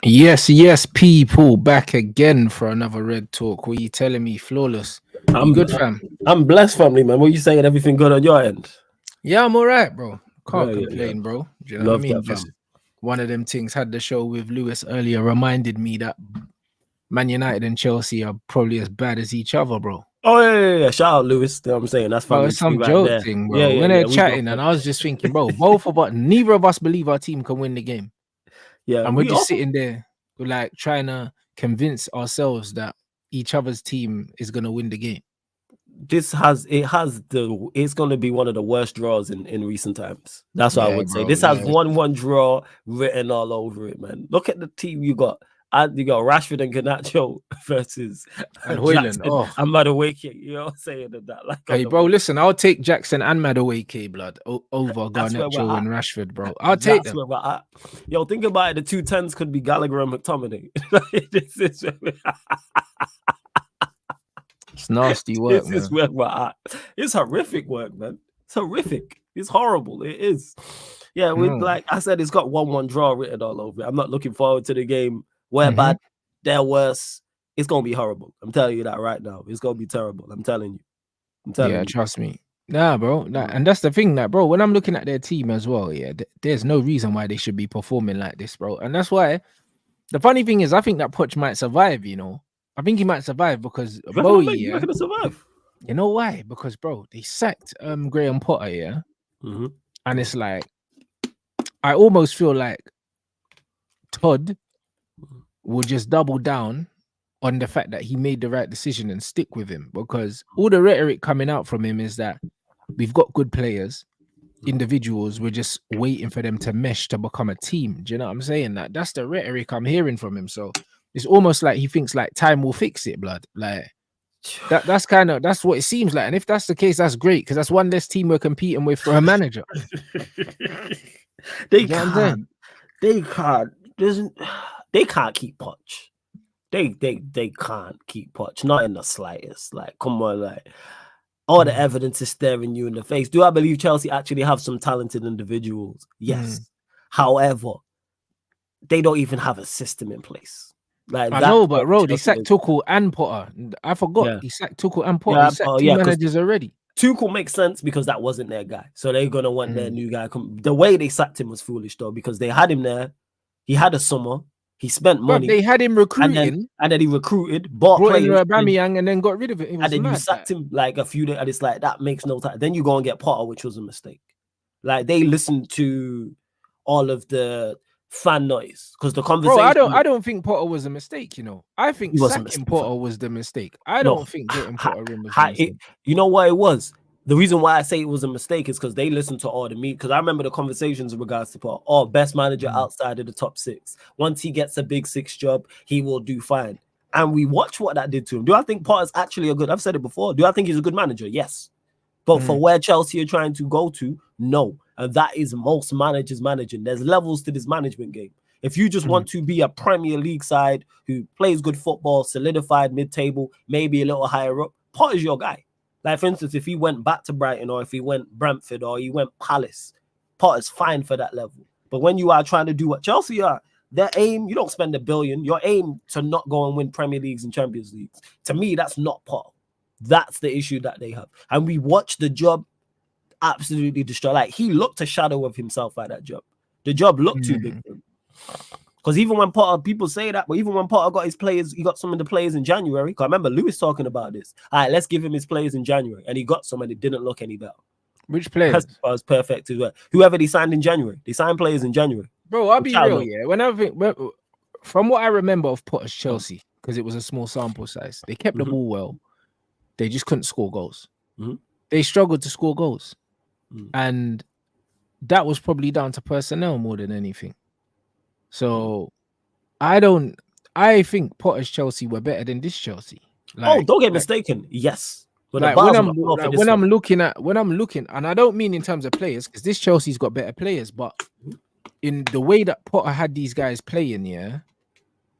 Yes, people back again for another Red Talk. What are you telling me? Flawless. You I'm good, fam? I'm blessed, family man. What you saying? Everything good on your end? Yeah, I'm all right, bro. Yeah, Can't yeah, yeah. complain, bro. Do you know what I Love mean? that, Just fam. one of them things. Had the show with Lewis earlier, reminded me that Man United and Chelsea are probably as bad as each other, bro. Oh yeah. Shout out Lewis. You know what I'm saying? That's Bro, family it's tree some right joke there. thing, Yeah, bro. yeah, When they're yeah. We got chatting, and I was just thinking, bro, both of us, neither of us believe our team can win the game. yeah. And we're We just also sitting there, like trying to convince ourselves that each other's team is gonna win the game. it's going to be one of the worst draws in recent times. That's what I Yeah, would say. bro. This has Yeah. 1-1 draw written all over it, man. Look at the team you got. And you got Rashford and Garnacho versus And Hoyland. Jackson Oh, and Madueke. You know what I'm saying? And that, like on hey, the bro, wing. listen, I'll take Jackson and Madueke, blood, over That's where we're Garnacho at. and Rashford, bro. I'll take That's them. where we're at. Yo, think about it. The two tens could be Gallagher and McTominay. this is where we're at. It's nasty work, This is man. where we're at. It's horrific work, man. It's horrific. It's horrible. It is. Yeah, with No. like I said, it's got 1-1 draw written all over it. I'm not looking forward to the game. We're Mm-hmm. bad, they're worse. It's gonna be horrible. I'm telling you that right now. It's gonna be terrible. I'm telling you. I'm Yeah, telling you. trust me. Nah, bro. Mm. And that's the thing, that bro, when I'm looking at their team as well, yeah, there's no reason why they should be performing like this, bro. And that's why the funny thing is, I think that Poch might survive, you know. I think he might survive because Bowie, You're yeah. gonna survive. You know why? Because bro, they sacked Graham Potter, yeah. Mm-hmm. And it's like I almost feel like Todd will just double down on the fact that he made the right decision and stick with him, because all the rhetoric coming out from him is that we've got good players, individuals, we're just waiting for them to mesh to become a team. Do you know what I'm saying? That's the rhetoric I'm hearing from him. So it's almost like he thinks like time will fix it, blood. Like that's what it seems like. And if that's the case, that's great, because that's one less team we're competing with for a manager. they You get what I'm saying? can't. They can't. They can't keep Poch. They can't keep Poch. Not in the slightest. Like, come on, like all the evidence is staring you in the face. Do I believe Chelsea actually have some talented individuals? Yes. However, they don't even have a system in place. Like I that's know, where but bro, they Chelsea sacked is. Tuchel and Potter. I forgot Yeah. he sacked Tuchel and Potter. He Yeah, sacked two yeah, because managers already. Tuchel makes sense because that wasn't their guy. So they're gonna want their new guy. The way they sacked him was foolish though, because they had him there. He had a summer. He spent But money, they had him and then recruiting, he recruited, bought brought in players, Aubameyang, and then got rid of it. It and was then you mad. sacked him like a few days, and it's like that makes no time. Then you go and get Potter, which was a mistake. Like they listened to all of the fan noise because the Bro, conversation I don't think Potter was a mistake, you know. I think he was a sacking mistake. Potter was the mistake. I No, don't think getting Potter in was the mistake. you know what it was? The reason why I say it was a mistake is because they listened to all the meat. Because I remember the conversations in regards to Potter. Oh, best manager outside of the top six. Once he gets a big six job, he will do fine. And we watch what that did to him. Do I think Potter's actually a good? I've said it before. Do I think he's a good manager? Yes. But for where Chelsea are trying to go to, no. And that is most managers managing. There's levels to this management game. If you just want to be a Premier League side who plays good football, solidified mid-table, maybe a little higher up, Potter's your guy. Like, for instance, if he went back to Brighton or if he went Brentford or he went Palace, Potter's fine for that level. But when you are trying to do what Chelsea are, their aim, you don't spend $1 billion. Your aim to not go and win Premier Leagues and Champions Leagues. To me, that's not Potter. That's the issue that they have. And we watched the job absolutely destroy. Like, he looked a shadow of himself at that job. The job looked too big for him. Because even when Potter, people say that, but even when Potter got his players, he got some of the players in January. Because I remember Lewis talking about this. All right, let's give him his players in January. And he got some and it didn't look any better. Which players? That was perfect as well. Whoever they signed in January. They signed players in January. Bro, I'll be real, yeah. From what I remember of Potter's Chelsea, because it was a small sample size, they kept the ball well. They just couldn't score goals. They struggled to score goals. And that was probably down to personnel more than anything. So I think Potter's Chelsea were better than this Chelsea. Like, don't get mistaken. Yes. But like when I'm looking, and I don't mean in terms of players, because this Chelsea's got better players, but in the way that Potter had these guys playing, yeah,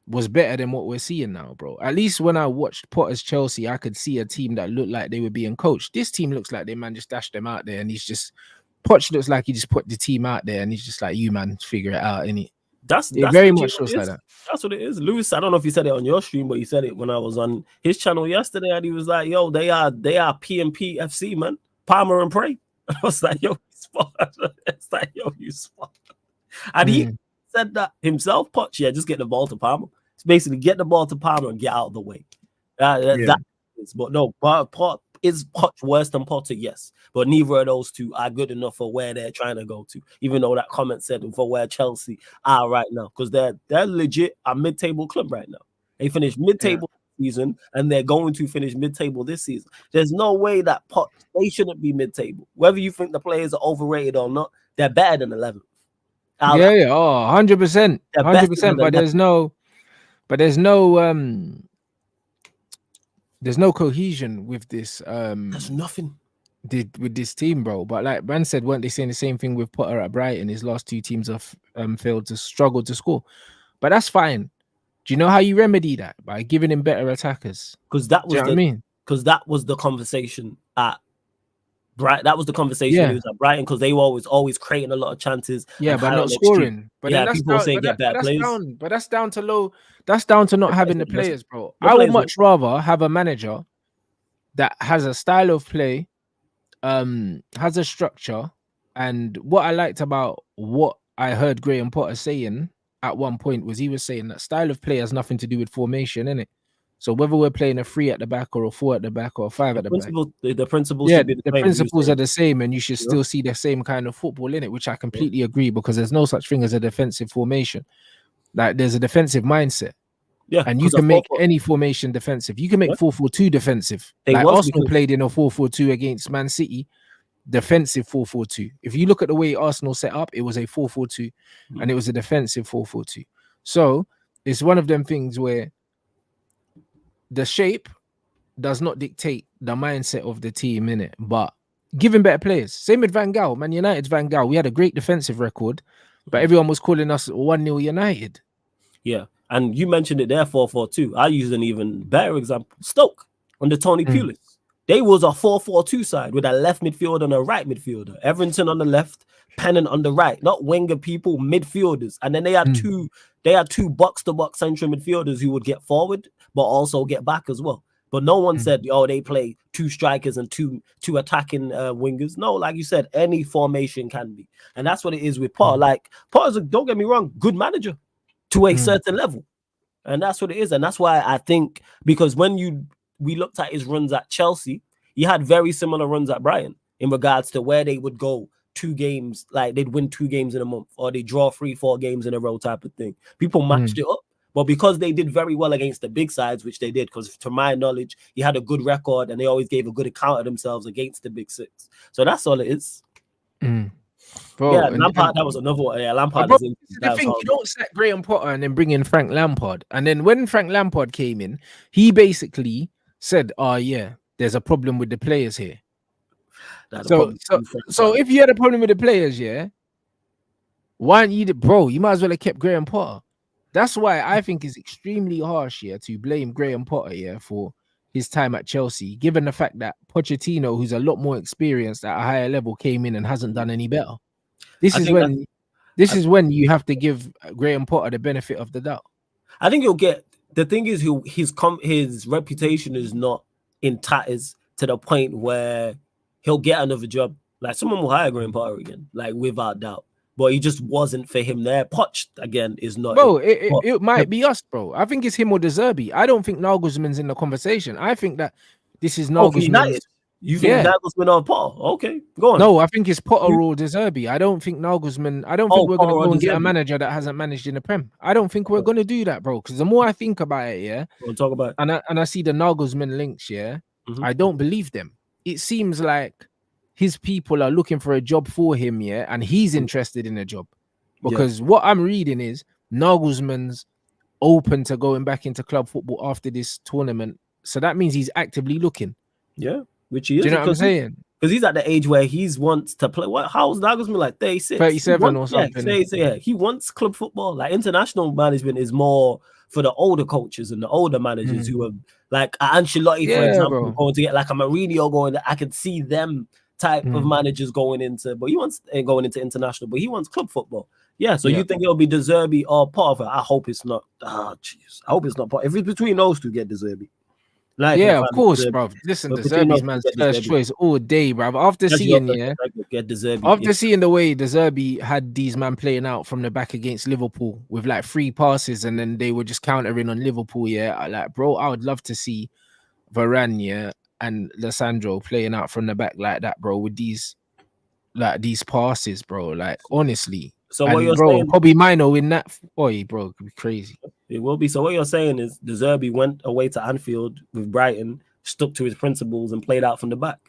was better than what we're seeing now, bro. At least when I watched Potter's Chelsea, I could see a team that looked like they were being coached. This team looks like they man just dashed them out there, and Poch looks like he just put the team out there, and he's just like, you man, figure it out, innit? That's very legit much what looks it like is. that. That's what it is. Lewis, I don't know if he said it on your stream, but he said it when I was on his channel yesterday, and he was like, "Yo, they are PMP FC, man. Palmer and Prey." I was like, "Yo, you spot." It's like, "Yo, you spot." And he said that himself. Poch, yeah, just get the ball to Palmer. It's basically get the ball to Palmer and get out of the way. That is, but no, Pot is Poch worse than Potter? Yes, but neither of those two are good enough for where they're trying to go to. Even though that comment said for where Chelsea are right now, because they're legit a mid-table club right now. They finished mid-table season, and they're going to finish mid-table this season. There's no way that Poch, they shouldn't be mid-table. Whether you think the players are overrated or not, they're better than 11th. Oh, 100%. 100%. But there's no cohesion with this. There's nothing. With this team, bro. But like Man said, weren't they saying the same thing with Potter at Brighton? His last two teams have struggled to score. But that's fine. Do you know how you remedy that? By giving him better attackers. Because that was what I mean? Because that was the conversation at Brighton. That was the conversation he was at Brighton, because they were always creating a lot of chances. Yeah, but not scoring. But yeah, then people say get better players. But that's down to low. That's down to not having the players, bro. I would much rather have a manager that has a style of play, has a structure. And what I liked about what I heard Graham Potter saying at one point was he was saying that style of play has nothing to do with formation, innit? So whether we're playing a 3 at the back or a 4 at the back or a 5 at the back, the principles should be the same. Principles are the same, and you should still see the same kind of football in it, which I completely agree, because there's no such thing as a defensive formation. Like there's a defensive mindset. Yeah, and you can make any formation defensive. You can make 4-4-2 defensive. Like Arsenal played in a 4-4-2 against Man City, defensive 4-4-2. If you look at the way Arsenal set up, it was a 4-4-2, and it was a defensive 4-4-2. So it's one of them things where the shape does not dictate the mindset of the team, in it, but giving better players. Same with Van Gaal, Man United's Van Gaal. We had a great defensive record, but everyone was calling us 1-0 United. Yeah, and you mentioned it there, 4-4-2. I use an even better example. Stoke under Tony Pulis. They was a 4-4-2 side with a left midfielder and a right midfielder. Everton on the left, Pennant on the right. Not winger people, midfielders. And then they had two box-to-box central midfielders who would get forward, but also get back as well. But no one said, oh, they play two strikers and two attacking wingers. No, like you said, any formation can be. And that's what it is with Potter. Like, Potter's, don't get me wrong, good manager to a certain level. And that's what it is. And that's why I think, because when we looked at his runs at Chelsea, he had very similar runs at Brighton in regards to where they would go 2 games, like they'd win 2 games in a month, or they draw 3-4 games in a row type of thing. People matched it up. But because they did very well against the big sides, which they did, because to my knowledge, he had a good record and they always gave a good account of themselves against the big 6. So that's all it is. Bro, yeah, Lampard, that was another one. Yeah, Lampard bro, is in. The thing, you don't sack Graham Potter and then bring in Frank Lampard. And then when Frank Lampard came in, he basically said, oh yeah, there's a problem with the players here. So if you had a problem with the players, yeah, why aren't you bro? You might as well have kept Graham Potter. That's why I think it's extremely harsh here to blame Graham Potter for his time at Chelsea, given the fact that Pochettino, who's a lot more experienced at a higher level, came in and hasn't done any better. This is when you have to give Graham Potter the benefit of the doubt. I think he'll get. The thing is, his reputation is not in tatters to the point where he'll get another job. Like someone will hire Graham Potter again, like without doubt. But he just wasn't for him there. Poch again is not. Bro, it might be us, bro. I think it's him or De Zerbi. I don't think Nagelsmann's in the conversation. I think that this is Nagelsmann. You think Nagelsmann or Potter? Okay, go on. No, I think it's Potter or De Zerbi. I don't think Nagelsmann. I don't think we're going to go and get a manager that hasn't managed in the Prem. I don't think we're going to do that, bro. Because the more I think about it, we'll talk about it. And I see the Nagelsmann links, I don't believe them. It seems like his people are looking for a job for him, and he's interested in a job. Because what I'm reading is Nagelsmann's open to going back into club football after this tournament. So that means he's actively looking. Yeah, which he is. Do you know what I'm saying? Because he's at the age where he wants to play. How's Nagelsmann like 36? 37 or something. Yeah, he wants club football. Like international management is more for the older coaches and the older managers who have, like Ancelotti, for example, going to get like a Mourinho going. I could see them type of managers going into, but he wants going into international, but he wants club football. Yeah, so you think it'll be De Zerbi or Potter? I hope it's not. Ah, jeez. I hope it's not Potter. If it's between those two, get De Zerbi. Like, yeah, of course, bro. Listen, De Zerbi's man's first choice all day, bro. After seeing, get De Zerbi. After seeing the way De Zerbi had these man playing out from the back against Liverpool with like 3 passes and then they were just countering on Liverpool, like, bro, I would love to see Varane, and Lissandro playing out from the back like that, bro, with these passes, bro. Like, honestly. So what you're saying, Kobe Mino in that, boy, bro, it could be crazy. It will be. So what you're saying is De Zerbi went away to Anfield with Brighton, stuck to his principles and played out from the back.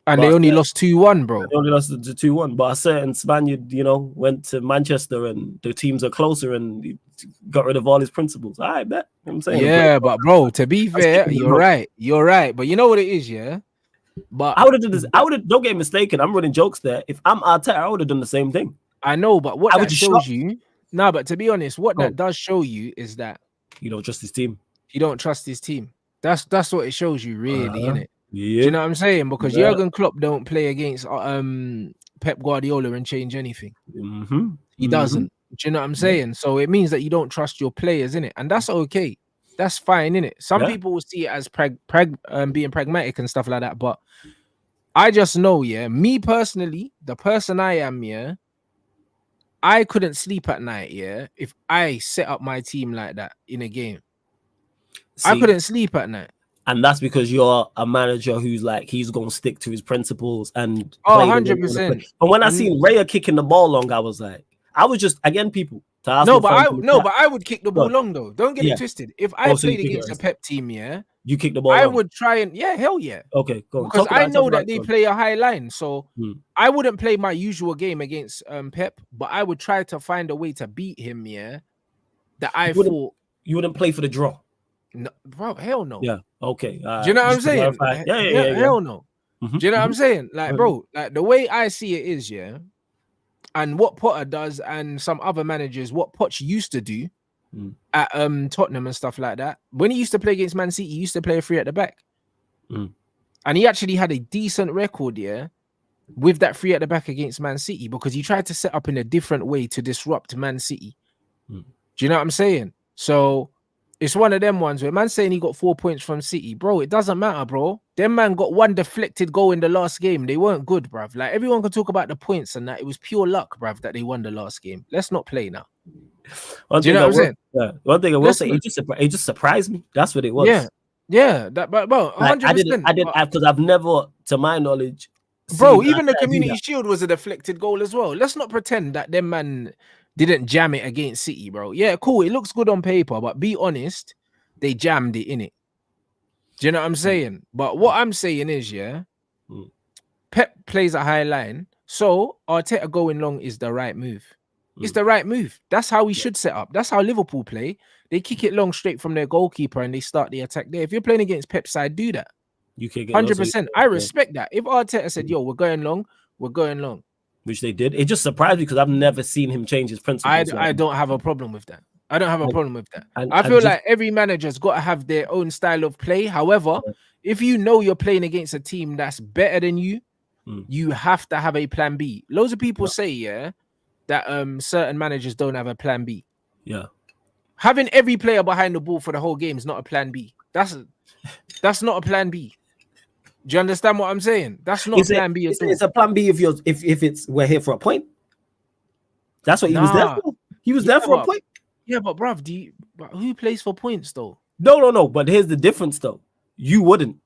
And they only lost 2-1, bro. They only lost to 2-1. But a certain Spaniard, went to Manchester and the teams are closer and he got rid of all his principles. I bet. You know what I'm saying. Yeah, but bro, to be fair, you're right. But you know what it is, yeah? But I would have done this. Don't get mistaken. I'm running jokes there. If I'm Arteta, I would have done the same thing. I know, but what that shows you, but to be honest, what that does show you is that you don't trust his team. You don't trust his team. That's what it shows you, really, innit? Yeah. Do you know what I'm saying? Because Jurgen Klopp don't play against Pep Guardiola and change anything. He doesn't. Do you know what I'm saying? So it means that you don't trust your players, innit? And that's okay. That's fine, innit? Some people will see it as being pragmatic and stuff like that, but I just know, me personally, the person I am, I couldn't sleep at night, if I set up my team like that in a game. See, I couldn't sleep at night. And that's because you're a manager who's like, he's going to stick to his principles and 100%. But when I seen Raya kicking the ball long, I was like, I was just, again, people. But I would kick the ball long, though. Don't get it twisted. If I played against a Pep team, you kick the ball I long. would try and, hell yeah. Okay, go on. Because I know that they play a high line. So I wouldn't play my usual game against Pep, but I would try to find a way to beat him, that I thought. You wouldn't play for the draw? No, bro, hell no. Yeah, okay. Do you know what I'm saying? Yeah. Hell no. Do you know what I'm saying? Like, bro, like the way I see it is, and what Potter does and some other managers, what Poch used to do at Tottenham and stuff like that. When he used to play against Man City, he used to play a 3 at the back. And he actually had a decent record, with that 3 at the back against Man City because he tried to set up in a different way to disrupt Man City. Do you know what I'm saying? So it's one of them ones where man's saying he got 4 points from City. Bro, it doesn't matter, bro. Them man got 1 deflected goal in the last game. They weren't good, bruv. Like, everyone can talk about the points and that. It was pure luck, bruv, that they won the last game. Let's not play now. Do you know what I'm saying? Yeah. One thing I will say, it just surprised me. That's what it was. Yeah. But 100%. I didn't because I've never, to my knowledge, bro, even the Community Shield was a deflected goal as well. Let's not pretend that them man didn't jam it against City, bro. Yeah, cool. It looks good on paper, but be honest, they jammed it, innit? Do you know what I'm saying? But what I'm saying is, Pep plays a high line, so Arteta going long is the right move. It's the right move. That's how we should set up. That's how Liverpool play. They kick it long straight from their goalkeeper and they start the attack there. If you're playing against Pep's side, do that. You can get 100%. I respect that. If Arteta said, yo, we're going long, we're going long. Which they did. It just surprised me because I've never seen him change his principles. I don't have a problem with that. I don't have a problem with that. I feel like every manager's got to have their own style of play. However, if you know you're playing against a team that's better than you, you have to have a plan B. Loads of people say, that certain managers don't have a plan B. Yeah. Having every player behind the ball for the whole game is not a plan B. That's not a plan B. Do you understand what I'm saying? That's not a plan B at all. It's a plan B if it's we're here for a point. That's what he was there for. He was there for a point. Yeah, but bruv, who plays for points though? No. But here's the difference though. You wouldn't.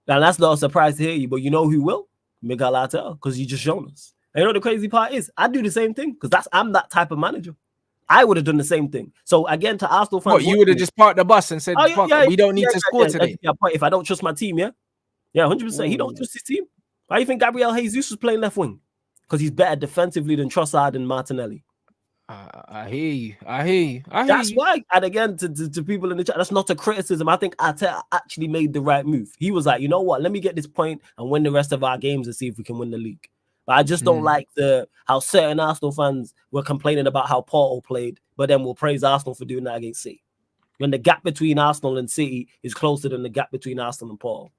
Now that's not a surprise to hear you, but you know who will? Miguel Arteta, because you just shown us. And you know what the crazy part is? I do the same thing because I'm that type of manager. I would have done the same thing. So again, to Arsenal fans, you would have just parked the bus and said, we don't need to score today. If I don't trust my team, 100%. He don't trust his team. Why do you think Gabriel Jesus was playing left wing? Because he's better defensively than Trossard and Martinelli. I hear you. That's why. And again, to people in the chat, that's not a criticism. I think Arteta actually made the right move. He was like, you know what? Let me get this point and win the rest of our games and see if we can win the league. But I just don't like how certain Arsenal fans were complaining about how Porto played, but then we'll praise Arsenal for doing that against City. When the gap between Arsenal and City is closer than the gap between Arsenal and Porto.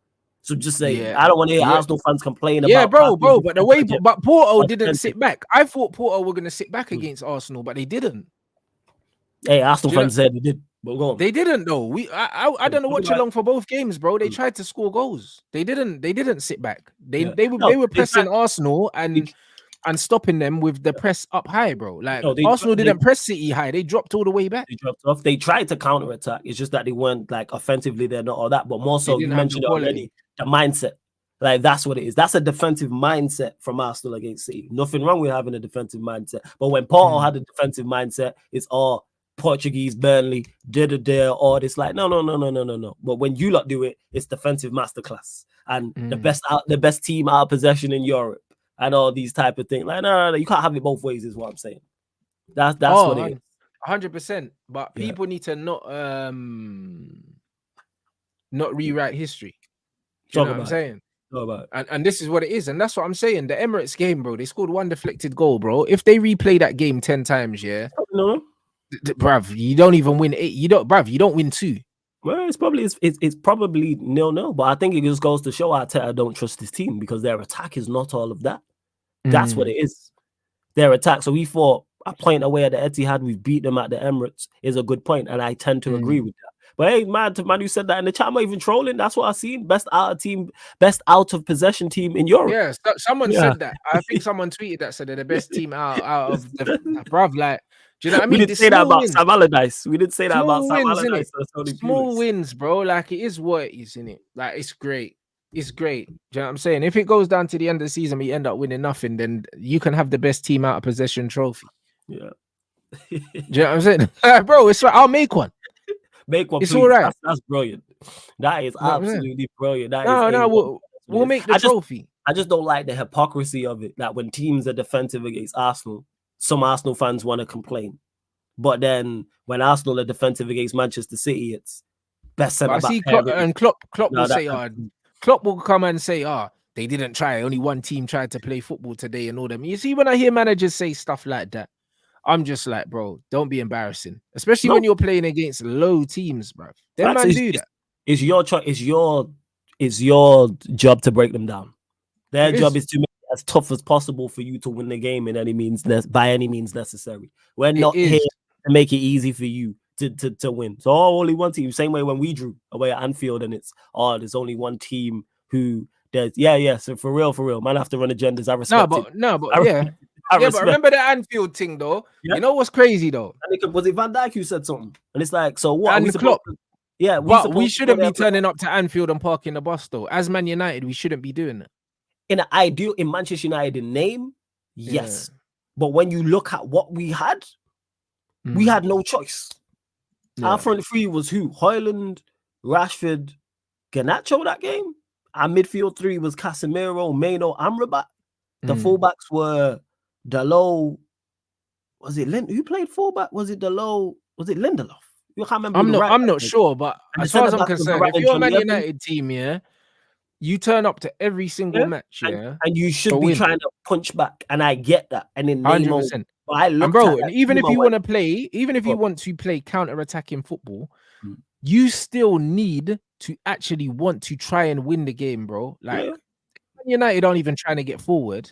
So just saying, Yeah. I don't want to hear Yeah. Arsenal fans complain Yeah, about. bro. But the way, but Porto didn't authentic. sit back. I thought Porto were gonna sit back against Arsenal, but they didn't. Hey, Arsenal Do you know- fans said they did, but go on. They didn't though. I don't know watch about- along for both games, bro. They tried to score goals. They didn't sit back. They Yeah. they were No, they were they pressing tried- Arsenal and stopping them with the press up high, bro. Like No, Arsenal they didn't press City high. They dropped all the way back. They dropped off. They tried to counter attack. It's just that they weren't like offensively. They're not all that, but more so. didn't You have the mentioned it quality. already. The mindset, like that's what it is. That's a defensive mindset from Arsenal against City. Nothing wrong with having a defensive mindset, but when Porto had a defensive mindset, it's all Portuguese, Burnley, all this. Like no. But when you lot do it, it's defensive masterclass and the best team out of possession in Europe and all these type of things. Like no, you can't have it both ways. Is what I'm saying. That's what it is. 100%. But people need to not rewrite history. Do you know what I'm saying? And this is what it is, and that's what I'm saying. The Emirates game, bro, they scored one deflected goal, bro. If they replay that game 10 times, bruv, you don't even win 8. You don't win 2. Well, it's probably 0-0, but I think it just goes to show Arteta don't trust his team because their attack is not all of that. That's what it is. Their attack. So we thought a point away at the Etihad, we've beat them at the Emirates is a good point, and I tend to agree with that. But hey, man who said that in the chat, I'm not even trolling. That's what I've seen. Best out of possession team in Europe. Yeah, someone said that. I think someone tweeted that, said they're the best team out of the bruv. Like, do you know what I mean? We didn't say that about Sam Allardyce. We didn't say that about Sam Allardyce. Small wins, bro. Like it is what it is, innit? Like it's great. It's great. Do you know what I'm saying? If it goes down to the end of the season, we end up winning nothing, then you can have the best team out of possession trophy. Yeah. Do you know what I'm saying? Bro, it's like I'll make one. Make one, it's please. All right. That's brilliant. That is absolutely brilliant. We'll make the trophy. I just don't like the hypocrisy of it. That when teams are defensive against Arsenal, some Arsenal fans want to complain. But then when Arsenal are defensive against Manchester City, it's best centre back. I see Klopp will say, Klopp will come and say, they didn't try. Only one team tried to play football today and all them. You see, when I hear managers say stuff like that, I'm just like, bro, don't be embarrassing. Especially when you're playing against low teams, bro. Them man do that. It's your choice. It's your job to break them down. Their job is to make it as tough as possible for you to win the game by any means necessary. We're not here to make it easy for you to win. So only one team. Same way when we drew away at Anfield, and there's only one team who there's So for real, man, have to run agendas. I respect it. But remember the Anfield thing though. Yeah. You know what's crazy though? Was it Van Dijk who said something? And it's like, so what? And Klopp. We shouldn't be turning up to Anfield and parking the bus though. As Man United, we shouldn't be doing that. In Manchester United in name, yes. But when you look at what we had no choice. Our front three was who? Haaland, Rashford, Garnacho that game. Our midfield three was Casemiro, Maino, Amrabat. The fullbacks were Dalot. Was it who played fullback? Was it Dalot? Was it Lindelof? You can't remember. I'm not sure, but as far as I'm concerned, if you're a Man United team, you turn up to every single match, and you should be trying to punch back, and I get that. And in 100%. And even if you want to play counter-attacking football, you still need to actually want to try and win the game, bro. Like United aren't even trying to get forward.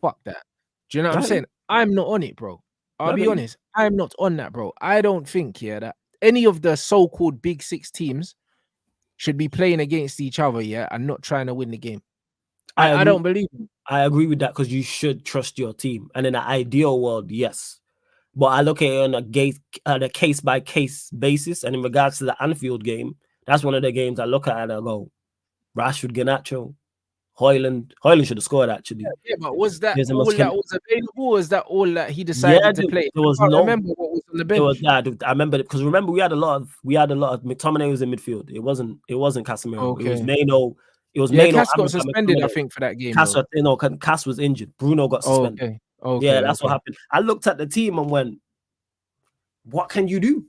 Fuck that. Do you know what I'm saying? I'm not on it, bro. I'll be honest. I'm not on that, bro. I don't think that any of the so-called big 6 teams should be playing against each other, and not trying to win the game. I don't believe it. I agree with that because you should trust your team. And in an ideal world, yes. But I look at it on a case-by-case basis. And in regards to the Anfield game, that's one of the games I look at and I go, Rashford, Garnacho, Haaland should have scored actually. Yeah, but was that all that was available? Was that all that he decided to play? There was no. Remember what was on the bench? I remember because we had a lot of McTominay was in midfield. It wasn't Casemiro. Okay. It was Maino. Cass got suspended, I think, for that game. Cass was injured. Bruno got suspended. Okay, that's what happened. I looked at the team and went, "What can you do?"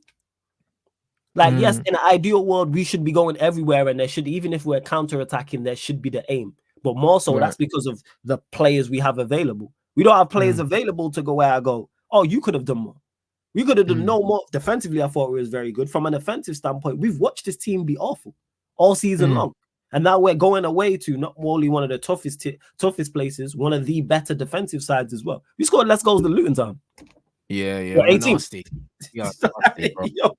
Like, yes, in an ideal world, we should be going everywhere, and there should, even if we're counter-attacking, there should be the aim. But more so, that's because of the players we have available. We don't have players available to go where I go, oh, you could have done more. We could have done no more. Defensively, I thought it was very good. From an offensive standpoint, we've watched this team be awful all season long. And now we're going away to not only one of the toughest places, one of the better defensive sides as well. We scored less goals than Luton Town. Yeah, We're 18. nasty. Yeah, nasty, bro. Yo,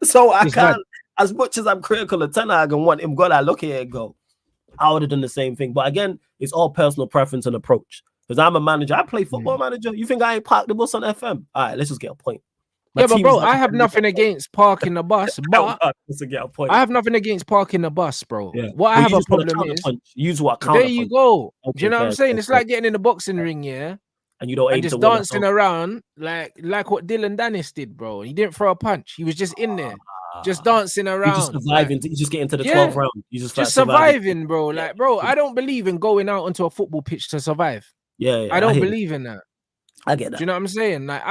so I It's can't, bad. as much as I'm critical of Ten Hag and want him gone, I look at it and go, I would have done the same thing. But again, it's all personal preference and approach. Because I'm a manager. I play football manager. You think I ain't parked the bus on FM? All right, let's just get a point. Yeah, but bro, I have nothing against parking the bus, but I have nothing against parking the bus, bro. Yeah. What I have a problem is, use what there you go. Okay, Do you know what I'm fair, saying? fair, It's fair. like getting in the boxing ring, yeah, and you don't aim and just to win, dancing around like what Dylan Dennis did, bro. He didn't throw a punch. He was just in there, just dancing around. You just surviving. You just get into the 12th round. You just surviving, bro. Like, bro, I don't believe in going out onto a football pitch to survive. Yeah, I don't believe in that. I get that. Do you know what I'm saying? Like,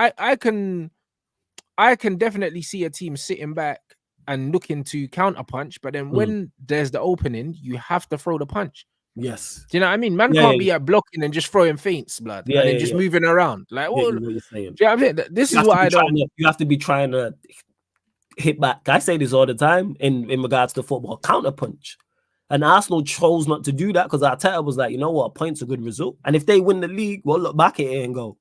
I can definitely see a team sitting back and looking to counter punch, but then when there's the opening, you have to throw the punch. Yes. Do you know what I mean? Man can't be at blocking and just throwing feints, blood, and then just moving around. Like, what you're saying. Do you know what I mean? This is what I don't. You have to be trying to hit back. I say this all the time in regards to football, counter punch. And Arsenal chose not to do that because Arteta was like, you know what, a point's a good result. And if they win the league, we'll look back at it and go,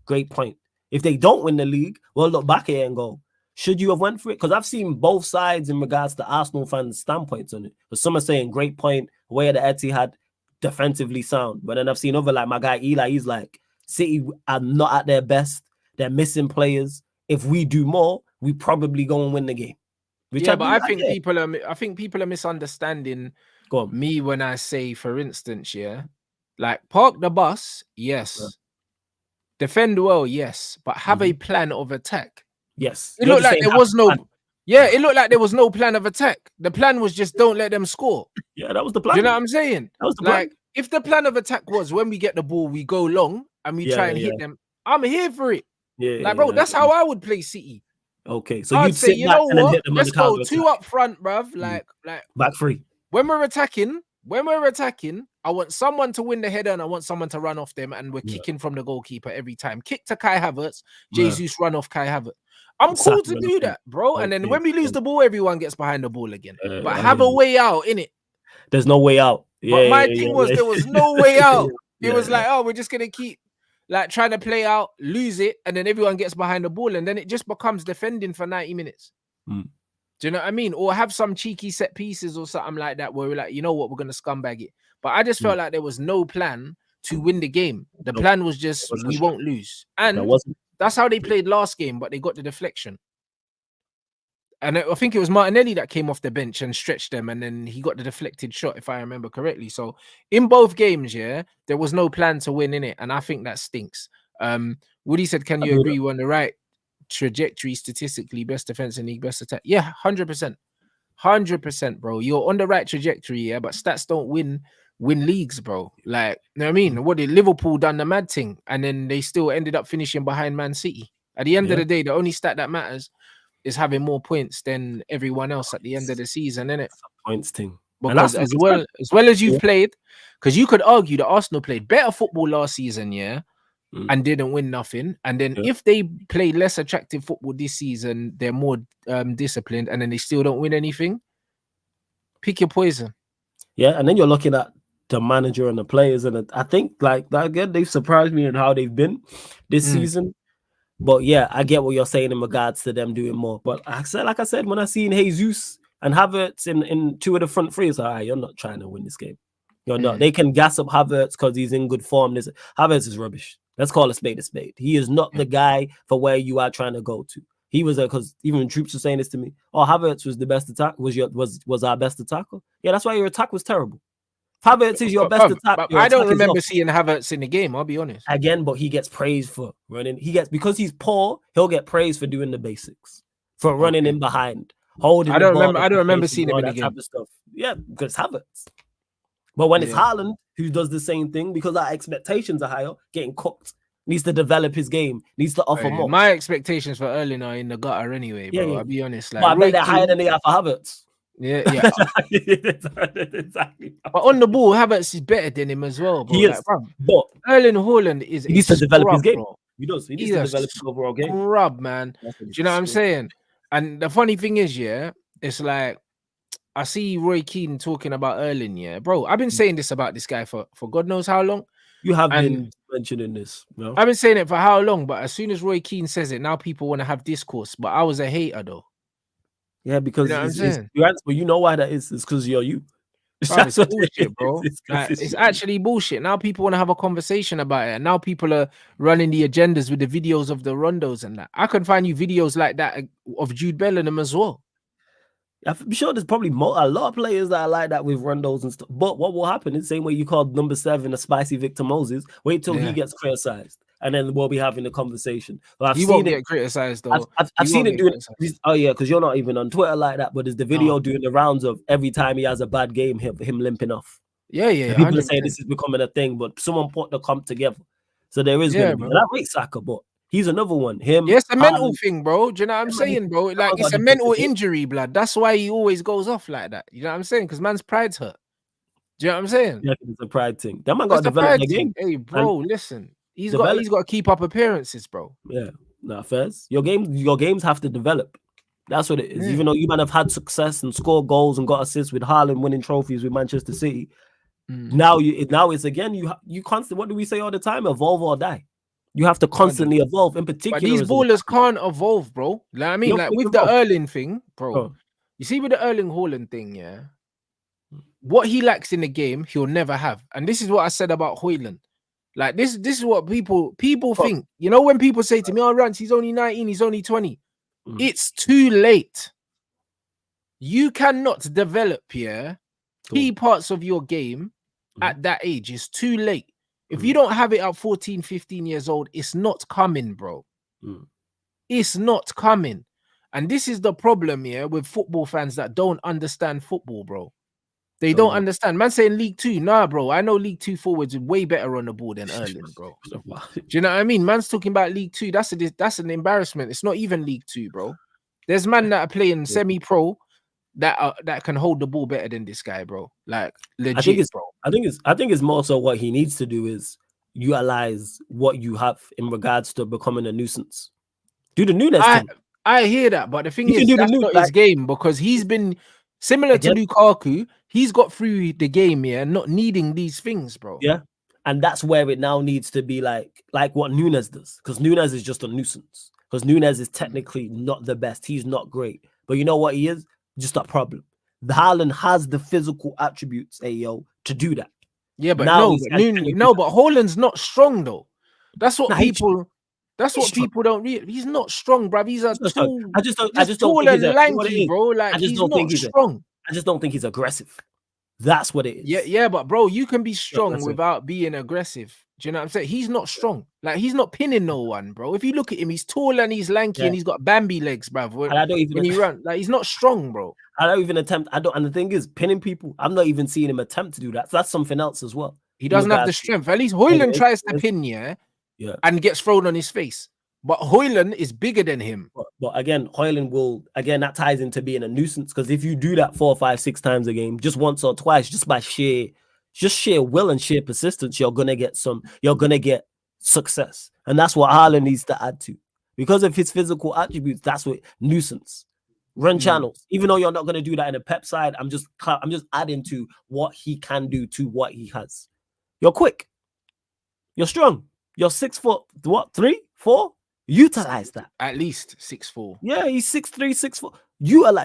great point. If they don't win the league, we'll look back at it and go, should you have went for it? Because I've seen both sides in regards to Arsenal fans' standpoints on it. But some are saying great point, away at the Etihad, defensively sound. But then I've seen other, like my guy Eli, he's like, City are not at their best. They're missing players. If we do more, we probably go and win the game. I think people are misunderstanding me when I say, for instance, like park the bus, yes. Defend well, yes, but have a plan of attack. Yes. It looked like there was no it looked like there was no plan of attack. The plan was just don't let them score. Yeah, that was the plan. Do you know what I'm saying? That was the plan. Like, if the plan of attack was when we get the ball, we go long and we try and hit them, I'm here for it. Yeah, like, bro, that's how I would play City. Okay, so I'd you'd say, you know what? Let's go 2 attack. up front, bruv. Like back three. When we're attacking, I want someone to win the header and I want someone to run off them, and we're kicking from the goalkeeper every time. Kick to Kai Havertz, Jesus run off Kai Havertz. I'm cool to do that, bro. And then when we lose the ball, everyone gets behind the ball again. But have a way out, innit? There's no way out. But my thing was there was no way out. It was like, oh, we're just gonna keep like trying to play out, lose it, and then everyone gets behind the ball, and then it just becomes defending for 90 minutes. Do you know what I mean? Or have some cheeky set pieces or something like that where we're like, you know what, we're gonna scumbag it. But I just felt like there was no plan to win the game. The plan was just we won't lose. And that's how they played last game, but they got the deflection. And I think it was Martinelli that came off the bench and stretched them, and then he got the deflected shot, if I remember correctly. So in both games, there was no plan to win in it, and I think that stinks. Woody said, "Can you agree we're on the right trajectory statistically? Best defense in league, best attack." Yeah, 100%, bro. You're on the right trajectory, but stats don't win leagues, bro. Like, you know what I mean? What did Liverpool done the mad thing, and then they still ended up finishing behind Man City? At the end of the day, the only stat that matters is having more points than everyone else at the end of the season, innit? Points thing. Because as well as you've played, because you could argue that Arsenal played better football last season, and didn't win nothing. And then if they play less attractive football this season, they're more disciplined, and then they still don't win anything. Pick your poison. Yeah, and then you're looking at the manager and the players, and I think like that again, they've surprised me in how they've been this season. But yeah, I get what you're saying in regards to them doing more. But like I said, when I seen Jesus and Havertz in 2 of the front three, it's like, you're not trying to win this game. You're not. They can gas up Havertz because he's in good form. Havertz is rubbish. Let's call a spade a spade. He is not the guy for where you are trying to go to. He was because even Troops were saying this to me. Oh, Havertz was the best attack. Was our best attacker? Yeah, that's why your attack was terrible. Havertz is your best attack. I don't remember seeing Havertz in the game, I'll be honest. Again, but he gets praised for running. Because he's poor, he'll get praised for doing the basics. For running in behind. Holding I don't remember seeing him in the game. Type of stuff. Yeah, because Havertz. But when it's Haaland who does the same thing, because our expectations are higher, getting cooked, needs to develop his game, needs to offer more. My expectations for Erling are in the gutter anyway, bro. I'll be honest. Like, but I bet they're higher than they are for Havertz. Yeah. Exactly. But on the ball, Havertz is better than him as well, bro. He is. But Erling Haaland he needs to develop his game. Bro. He does. He needs to develop his overall game. Man. Do you know what I'm saying? And the funny thing is, it's like I see Roy Keane talking about Erling, yeah, bro. I've been saying this about this guy for God knows how long. You have And been mentioning this, no? I've been saying it for how long, but as soon as Roy Keane says it, now people want to have discourse. But I was a hater though. Yeah, because You know what I'm it's saying? your answer, but you know why that is? It's because you're you. Bruv, it's That's what bullshit, bro. It's, 'cause Like, it's you. actually bullshit. Now people want to have a conversation about it. And now people are running the agendas with the videos of the rondos and that. I can find you videos like that of Jude Bellingham as well. I'm sure there's probably a lot of players that are like that with rondos and stuff. But what will happen is the same way you called number 7 a spicy Victor Moses. Wait till he gets criticized, and then we'll be having a conversation. But I've He seen won't it. get criticized though. I've seen it doing. Oh yeah, because you're not even on Twitter like that. But there's the video doing the rounds of every time he has a bad game, him limping off. Yeah. And people are saying this is becoming a thing, but someone put the comp together, so there is going to be. And I rate Saka, but he's another one. Him. Yeah, it's a mental thing, bro. Do you know what I'm saying, bro? Like, it's a mental injury, blood. That's why he always goes off like that. You know what I'm saying? Because man's pride's hurt. Do you know what I'm saying? Yeah, it's a pride thing. That man got to develop the game. Hey, bro, listen. He's got to keep up appearances, bro. Yeah, Fez. Your games have to develop. That's what it is. Even though you might have had success and scored goals and got assists with Haaland winning trophies with Manchester City, now it's again you constantly. What do we say all the time? Evolve or die. You have to constantly evolve. In particular, but these ballers can't evolve, bro. Like, I mean, like with the Erling thing, bro. You see, with the Erling Haaland thing, yeah. What he lacks in the game, he'll never have. And this is what I said about Haaland. Like, this is what people think. You know, when people say to me, "Oh, Rants, he's only 19, he's only 20." It's too late. You cannot develop key parts of your game at that age. It's too late. If you don't have it at 14, 15 years old, it's not coming, bro. It's not coming. And this is the problem with football fans that don't understand football, bro. They don't understand. Man saying League 2. Nah, bro. I know League 2 forwards are way better on the ball than Erling, bro. Do you know what I mean? Man's talking about League 2. That's an embarrassment. It's not even League 2, bro. There's men that are playing semi-pro that can hold the ball better than this guy, bro. Like, legit, bro. I think it's more so what he needs to do is utilize what you have in regards to becoming a nuisance. Do the Nunes thing. I hear that, but the thing is, that's not his game, because he's been similar to Lukaku. He's got through the game, not needing these things, bro. Yeah, and that's where it now needs to be like what Nunes does, because Nunes is just a nuisance. Because Nunes is technically not the best. He's not great, but you know what he is? Just a problem. The Haaland has the physical attributes, to do that. Yeah, but but Haaland's not strong though. That's what people. That's what people don't realize. He's not strong, bruv. He's a tall. I just don't think he's lanky, bro. Like, he's not strong. I just don't think he's aggressive. That's what it is. Yeah, but bro, you can be strong without being aggressive. Do you know what I'm saying? He's not strong. Like, he's not pinning no one, bro. If you look at him, he's tall and he's lanky and he's got Bambi legs, bruv. When he runs, like, he's not strong, bro. I don't even attempt. And the thing is, pinning people, I'm not even seeing him attempt to do that. So that's something else as well. He doesn't have the strength. At least Haaland tries to pin, and gets thrown on his face. But Haaland is bigger than him. But again, Haaland will, that ties into being a nuisance, because if you do that 4, 5, 6 times a game, just once or twice, just by sheer will and sheer persistence, you're gonna get success. And that's what Haaland needs to add to. Because of his physical attributes, that's what nuisance. Run channels. Even though you're not gonna do that in a pep side, I'm just adding to what he can do to what he has. You're quick. You're strong. You're 6 foot, 3, 4? Utilize that. At least 6'4". Yeah, he's 6'3", 6'4".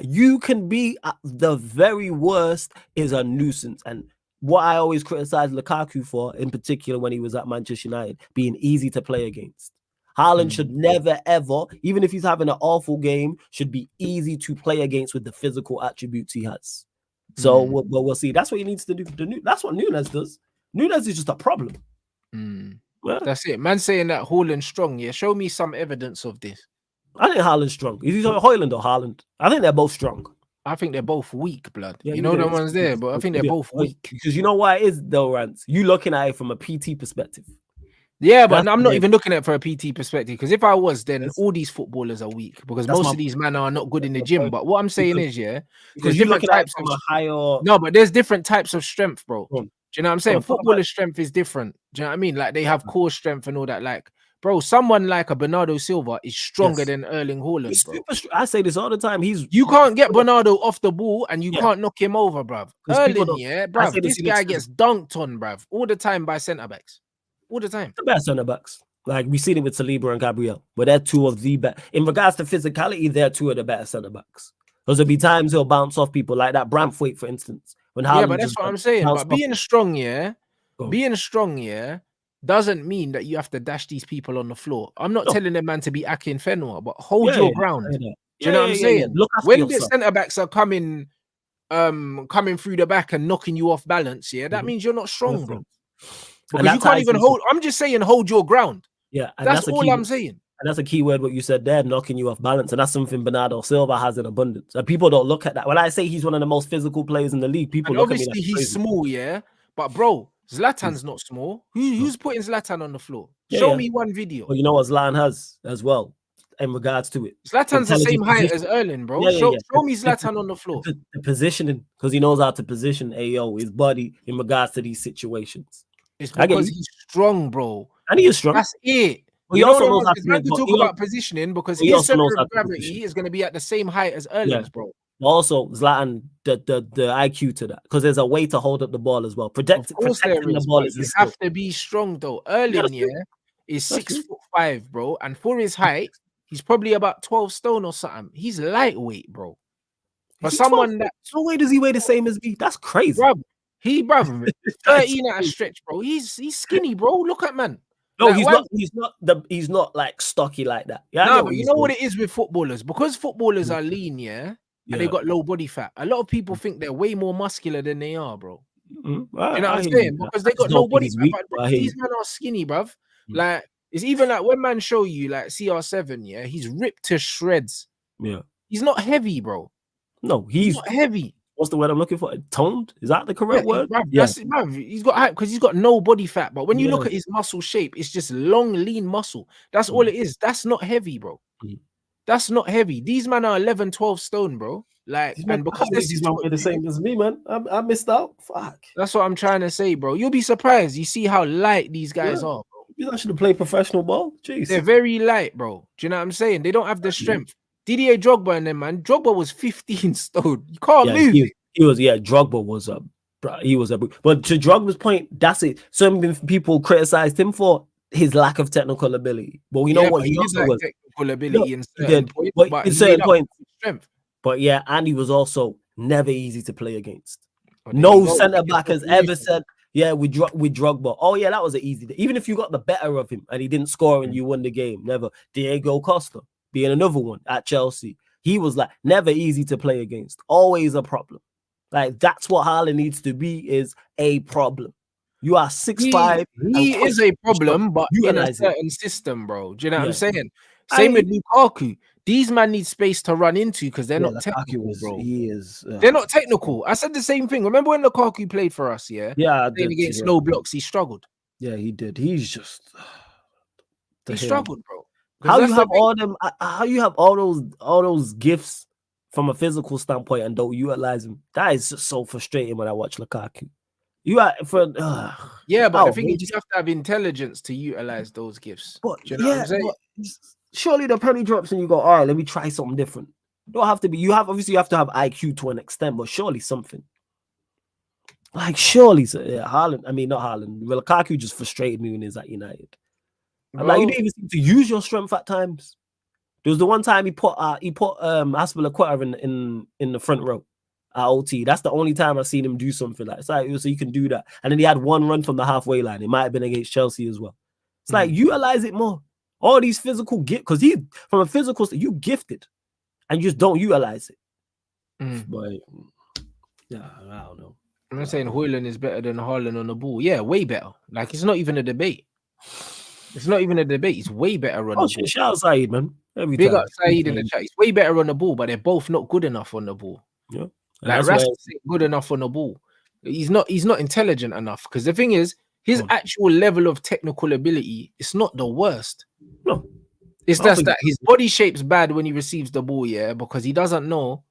You can be at the very worst is a nuisance. And what I always criticize Lukaku for, in particular when he was at Manchester United, being easy to play against. Haaland should never, ever, even if he's having an awful game, should be easy to play against with the physical attributes he has. So we'll see. That's what he needs to do. That's what Nunes does. Nunes is just a problem. Well, that's it. Man saying that Haaland's strong. Yeah, show me some evidence of this. I think Haaland's strong. Is he Haaland or Haaland? I think they're both strong. I think they're both weak, blood. Yeah, you know the ones there, but I think they're both weak. Because you know why it is, though, Rants? You looking at it from a PT perspective. Yeah, but I'm not even looking at it for a PT perspective. Because if I was, then all these footballers are weak. Because most of these men are not good in the gym. But what I'm saying is, because different types of no, but there's different types of strength, bro. Do you know what I'm saying? Footballer strength is different. Do you know what I mean? Like, they have core strength and all that. Like, bro, someone like a Bernardo Silva is stronger Yes. than Erling Haaland, He's bro. I say this all the time. You can't get Bernardo off the ball and you Yeah. can't knock him over, bruv. 'Cause people Erling, don't- yeah, I say bruv, this, this he looks guy gets dunked on, bruv, all the time by centre backs. All the time. the best centre backs. Like we've seen it with Saliba and Gabriel, but they're two of the best. In regards to physicality, they're two of the better centre backs. Because there'll be times he'll bounce off people like that Bramthwaite, for instance. When Yeah, Haaland but that's just what I'm saying. bounced But off being him. strong, yeah, Go on. being strong, yeah, doesn't mean that you have to dash these people on the floor. I'm not No. telling them, man, to be Akin Fenwa, but hold Yeah, your yeah, ground. yeah, Do yeah. you know what I'm saying? Look after When the yourself. centre backs are coming through the back and knocking you off balance, yeah, that means you're not strong, bro. Because you can't even hold. I'm just saying, hold your ground. Yeah, and That's a all key, I'm saying. And that's a key word, what you said there, knocking you off balance. And that's something Bernardo Silva has in abundance. And people don't look at that. When I say he's one of the most physical players in the league, people And look at me obviously like he's crazy. small, yeah. But bro, Zlatan's not small. Who's putting Zlatan on the floor? Show me one video. Well, you know what Zlatan has as well in regards to it. Zlatan's the same height as Erling, bro. Show me Zlatan on the floor. The positioning, because he knows how to position his body in regards to these situations. It's because he's strong, bro. And he is strong. That's it. Well, he also knows how to talk about positioning because he his also knows center how of to gravity is going to be at the same height as Erling's, bro. Also, Zlatan, the IQ to that, because there's a way to hold up the ball as well. Protecting the ball is you have to be strong though. Erling, is 6'5", bro, and for his height, he's probably about 12 stone or something. He's lightweight, bro. But someone that so way does he weigh the same as me? That's crazy, bro. 13 at a stretch, bro. He's skinny, bro. Look at man. No, like, he's not like stocky like that. Yeah, no, but you know what it is with footballers? Because footballers are lean, and they got low body fat. A lot of people think they're way more muscular than they are, bro. You know what I'm saying? Because they got low body fat. But these men are skinny, bruv. Like, it's even like when man show you like CR7, he's ripped to shreds. Yeah. He's not heavy, bro. No, he's not heavy. What's the word I'm looking for? Toned? Is that the correct word? Bruv, he's got height because he's got no body fat. But when you look at his muscle shape, it's just long, lean muscle. That's all it is. That's not heavy, bro. That's not heavy. These men are 11, 12 stone, bro. Like, and because these men are the same as me, man. I missed out. Fuck. That's what I'm trying to say, bro. You'll be surprised. You see how light these guys are, bro. You should have played professional ball. Jeez. They're very light, bro. Do you know what I'm saying? They don't have the strength. Didier Drogba and them, man. Drogba was 15 stone. You can't move. He was, Drogba was but to Drogba's point, that's it. Some people criticized him for his lack of technical ability. But you know what? He also was technical ability in certain points, but in certain points. Strength. But yeah, and he was also never easy to play against. No centre back has ever said, with Drogba, oh yeah, that was an easy day. Even if you got the better of him and he didn't score and you won the game, never. Diego Costa being another one at Chelsea. He was like never easy to play against. Always a problem. Like that's what Haaland needs to be, is a problem. You are 6'5". He is a problem, but in a certain system, bro. Do you know what I'm saying? Same with Lukaku. These men need space to run into because they're not technical, bro. They're not technical. I said the same thing. Remember when Lukaku played for us? Against no blocks, he struggled. Yeah, he did. He's just he struggled, bro. How you have all them? How you have all those gifts from a physical standpoint and don't utilize them? That is just so frustrating when I watch Lukaku. But the thing is, you have to have intelligence to utilize those gifts. But do you know what I'm saying? Surely the penny drops and you go, all right, let me try something different. You don't have to be. You have to have IQ to an extent, but surely something. Like surely, Haaland. I mean, not Haaland. Lukaku just frustrated me when he was at United. I'm like, you didn't even seem to use your strength at times. There was the one time he put Aspilicueta in the front row at OT. That's the only time I've seen him do something like that. So you can do that. And then he had one run from the halfway line. It might have been against Chelsea as well. It's like utilize it more. All these physical gift, because he from a physical you gifted, and you just don't utilize it. But yeah, I don't know. I'm not saying Haaland is better than Haaland on the ball. Yeah, way better. Like it's not even a debate. It's not even a debate. He's way better on the ball. Shout out Saeed, man. Big up Saeed in the chat. He's way better on the ball, but they're both not good enough on the ball. Yeah, like Rasmus isn't good enough on the ball. He's not intelligent enough. Because the thing is, his actual level of technical ability is not the worst. No, it's just that his body shape's bad when he receives the ball. Yeah, because he doesn't know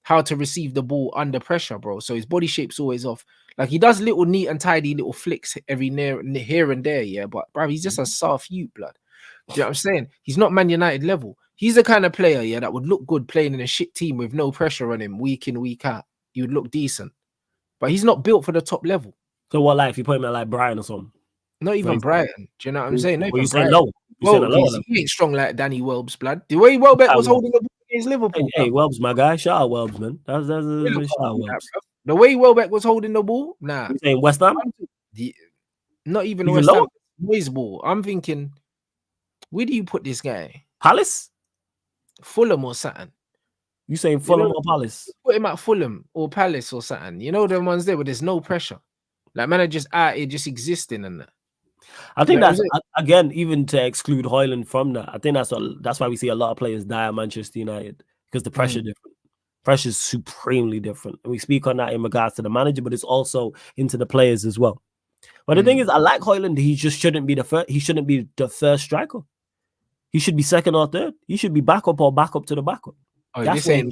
how to receive the ball under pressure, bro. So his body shape's always off. Like he does little neat and tidy little flicks every here and there, yeah. But bro, he's just a soft youth, blood. you know what I'm saying? He's not Man United level. He's the kind of player, yeah, that would look good playing in a shit team with no pressure on him week in, week out. He would look decent. But he's not built for the top level. So what life? You put him at like Brighton or something? Not even Brighton. Do you know what I'm saying? Not Well, even you saying Brighton. low? You saying a lower level? He ain't strong like Danny Welb's blood. The way Welbeck was holding the ball against Liverpool. Hey, Welb's my guy. Shout out Welb's, man. That's shout out Welb's. The way Welbeck was holding the ball, nah. You saying West Ham? Not even West Ham. Noise ball. I'm thinking, where do you put this guy? Palace? Fulham or something? You saying Fulham or Palace? Put him at Fulham or Palace or something. You know the ones there where there's no pressure. Like man are just out here just existing and that. I think that's again, even to exclude Haaland from that. I think that's why we see a lot of players die at Manchester United because the pressure different. Pressure is supremely different, and we speak on that in regards to the manager, but it's also into the players as well. But the thing is, I like Haaland. He just shouldn't be the first. He shouldn't be the first striker. He should be second or third. He should be backup or backup to the backup. Oh, you're saying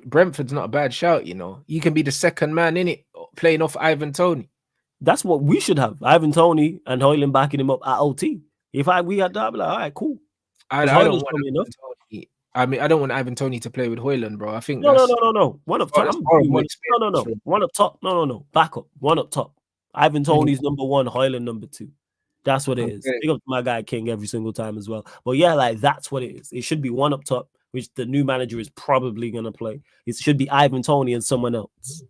Brentford's not a bad shout, you know. You can be the second man in it, playing off Ivan Toney. That's what we should have. Ivan Toney and Haaland backing him up at OT. If we had that, I'd be like, all right, cool. I don't want Toney. I mean, I don't want Ivan Toney to play with Haaland, bro. I think no. One up top. No. One up top. No. Backup. One up top. Ivan Toney's number one, Haaland number two. That's what it is. Big up to my guy King every single time as well. But yeah, like that's what it is. It should be one up top, which the new manager is probably gonna play. It should be Ivan Toney and someone else.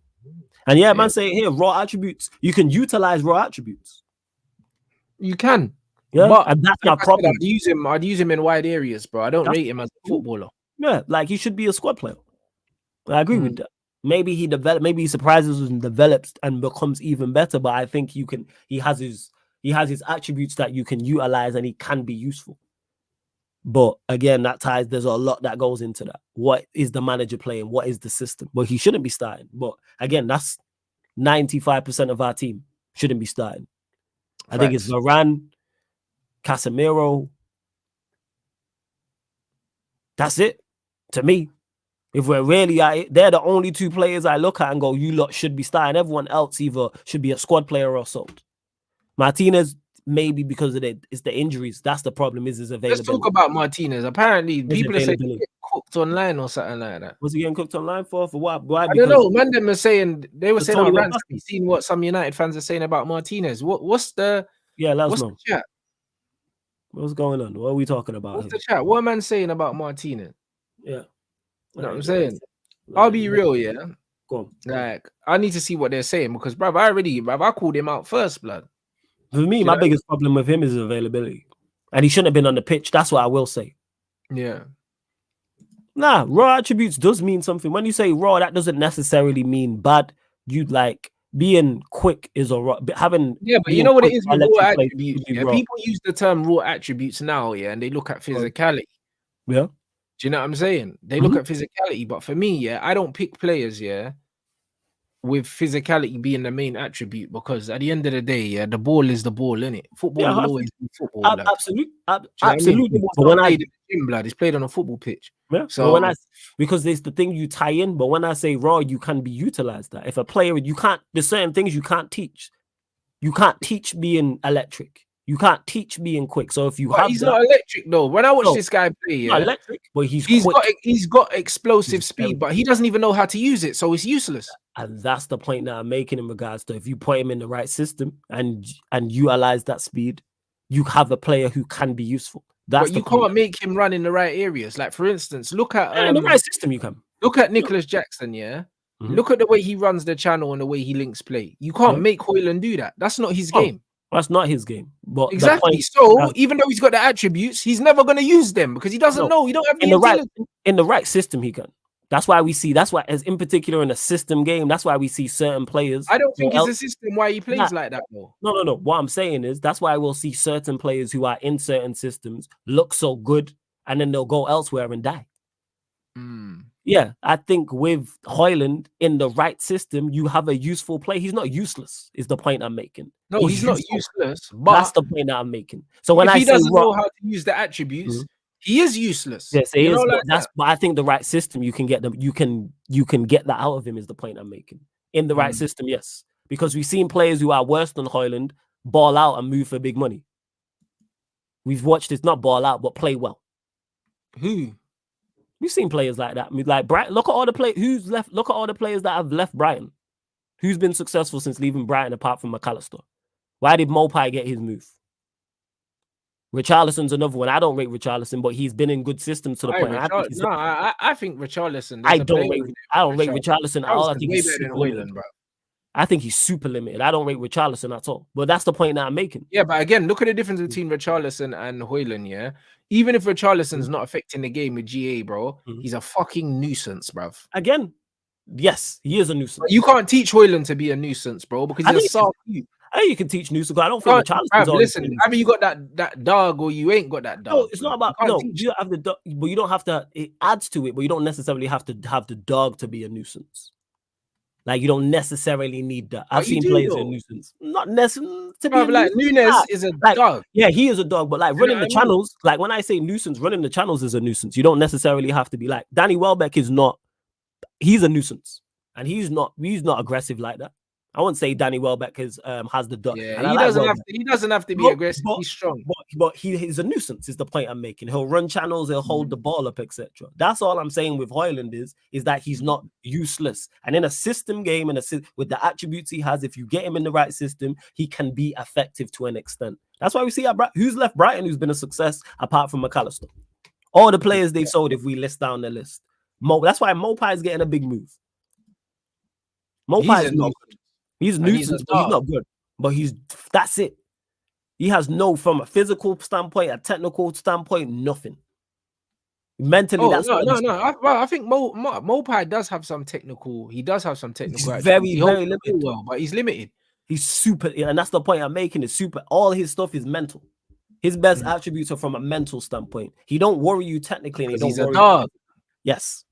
And yeah, man, say here raw attributes. You can utilize raw attributes. You can, yeah, but and that's my problem. I'd use him in wide areas, bro. I don't rate him as a footballer. Yeah, like he should be a squad player. I agree with that. Maybe he surprises us and develops and becomes even better. But I think he has his attributes that you can utilize and he can be useful. But again, there's a lot that goes into that. What is the manager playing? What is the system? But he shouldn't be starting. But again, that's 95% of our team shouldn't be starting. I think it's Varane, Casemiro. That's it to me. If we're really they're the only two players I look at and go, you lot should be starting. Everyone else either should be a squad player or sold. Martinez, maybe because of it's the injuries. That's the problem, is his availability. Let's talk about Martinez. Apparently, people are saying he get cooked online or something like that. Was he getting cooked online for what? Why? I don't know. Man, they were saying on Rants, seen what some United fans are saying about Martinez. What's the let us what's know. The chat? What's going on? What are we talking about? What's the chat? What are man saying about Martinez? Yeah. You know what I'm saying? I'll be real, yeah. Go on. Like, I need to see what they're saying because, bruv, I called him out first, blood. For me, my biggest problem with him is his availability. And he shouldn't have been on the pitch. That's what I will say. Yeah. Nah, raw attributes does mean something. When you say raw, that doesn't necessarily mean bad. You like being quick is a raw. Having but you know what it is with raw attributes. Yeah? People use the term raw attributes now, yeah, and they look at physicality. Yeah. Do you know what I'm saying? They look at physicality, but for me, yeah, I don't pick players, yeah, with physicality being the main attribute because at the end of the day, yeah, the ball is the ball, innit? Football will always be football. Absolutely. But when I played in the gym, blood, it's played on a football pitch. Yeah. So because there's the thing you tie in, but when I say raw, you can be utilized. That if a player, there's certain things you can't teach. You can't teach being electric. You can't teach being quick. So if he's not electric though. When I watch this guy play, yeah, not electric, but he's got explosive speed, but he doesn't even know how to use it, so it's useless. And that's the point that I'm making in regards to if you put him in the right system and utilize that speed, you have a player who can be useful. But you can't make him run in the right areas. Like for instance, look at in the right system. You can look at Nicholas Jackson. Yeah, look at the way he runs the channel and the way he links play. You can't make Haaland do that. That's not his game. That's not his game. But exactly. So even though he's got the attributes, he's never going to use them because he doesn't know. He don't have in the right system. He can. That's why as in particular in a system game, that's why we see certain players. I don't think it's a system why he plays like that though. No. What I'm saying is that's why we'll see certain players who are in certain systems look so good and then they'll go elsewhere and die. Yeah, I think with Haaland in the right system, you have a useful play. He's not useless, is the point I'm making. No, he's not useless. But that's the point that I'm making. So when he doesn't know how to use the attributes, he is useless. Yes, he is. But I think the right system, you can get them. You can get that out of him. Is the point I'm making. In the right system, yes, because we've seen players who are worse than Haaland ball out and move for big money. We've watched this not ball out, but play well. Who? We've seen players like that. I mean, like Brighton. Look at all the who's left. Look at all the players that have left Brighton. Who's been successful since leaving Brighton apart from McAllister? Why did Mopai get his move? Richarlison's another one. I don't rate Richarlison, but he's been in good systems to the point. I think Richarlison. I don't rate Richarlison at all. I think he's way better than Haaland, bro. I think he's super limited. I don't rate Richarlison at all. But that's the point that I'm making. Yeah, but again, look at the difference between Richarlison and Haaland, yeah? Even if Richarlison's not affecting the game with GA, bro, he's a fucking nuisance, bruv. Again, yes, he is a nuisance. But you can't teach Haaland to be a nuisance, bro, because he's a soft dude. I think you can teach nuisance. I don't think Richarlison's listen, either you got that dog or you ain't got that dog. No, it's not about you don't have the dog, but you don't have to. It adds to it, but you don't necessarily have to have the dog to be a nuisance. Like you don't necessarily need that. I've seen players in nuisance, not necessarily to be like Nunes is a dog. Yeah, he is a dog, but like running the channels, like when I say nuisance, running the channels is a nuisance. You don't necessarily have to be like Danny Welbeck is not. He's a nuisance, and he's not aggressive like that. I wouldn't say Danny Welbeck has the dog. Yeah, he doesn't have to be aggressive. He's strong, but he's a nuisance. Is the point I'm making? He'll run channels, he'll hold the ball up, etc. That's all I'm saying with Haaland is that he's not useless. And in a system game, with the attributes he has, if you get him in the right system, he can be effective to an extent. That's why we see who's left Brighton, who's been a success apart from McAllister. All the players they've sold, if we list down the list, that's why Mopai is getting a big move. Mopai is not good. He's nuisance, but he's not good. But that's it. He has from a physical standpoint, a technical standpoint, nothing. Mentally, I think Mopai does have some technical. He does have some technical. He's very limited. Well, but he's limited. He's super, and that's the point I'm making. Is super. All his stuff is mental. His best attributes are from a mental standpoint. He don't worry you technically, and he's a dog. Yes.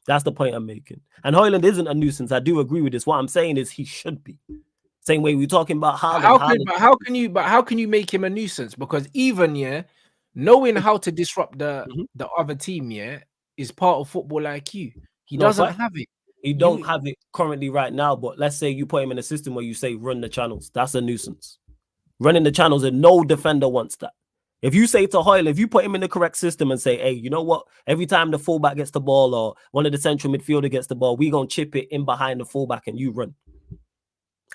That's the point I'm making. And Haaland isn't a nuisance. I do agree with this. What I'm saying is he should be. Same way we're talking about Haaland. How can you make him a nuisance? Because even knowing how to disrupt the other team, is part of football IQ. He doesn't have it. He don't have it currently right now. But let's say you put him in a system where you say run the channels. That's a nuisance. Running the channels, and no defender wants that. If you say to Haaland, if you put him in the correct system and say, hey, you know what? Every time the fullback gets the ball or one of the central midfielder gets the ball, we're going to chip it in behind the fullback and you run.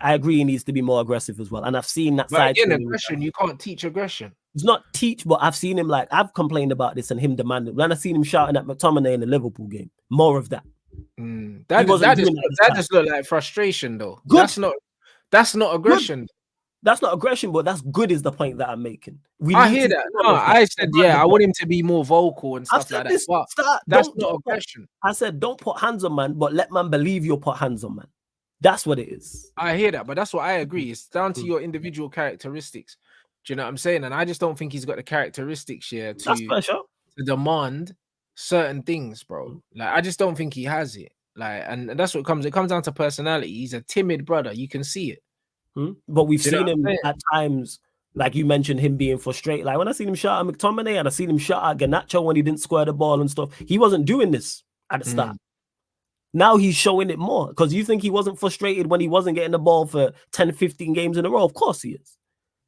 I agree he needs to be more aggressive as well. And I've seen that side. Again, aggression, you can't teach aggression. It's not teach, but I've seen him I've complained about this and him demanding. When I've seen him shouting at McTominay in the Liverpool game, more of that. That just looked like frustration though. Good. That's not aggression. Good. That's not aggression, but that's good is the point that I'm making. I hear that. No, I said, I want him to be more vocal and stuff like that. That's not aggression. I said, don't put hands on man, but let man believe you'll put hands on man. That's what it is. I hear that, but that's what I agree. It's down to your individual characteristics. Do you know what I'm saying? And I just don't think he's got the characteristics here to demand certain things, bro. Like, I just don't think he has it. Like, and that's what it comes down to personality. He's a timid brother. You can see it. But we've seen him at times, like you mentioned, him being frustrated. Like when I seen him shout at McTominay and I seen him shout at Garnacho when he didn't square the ball and stuff, he wasn't doing this at the start. Now he's showing it more because you think he wasn't frustrated when he wasn't getting the ball for 10, 15 games in a row. Of course he is.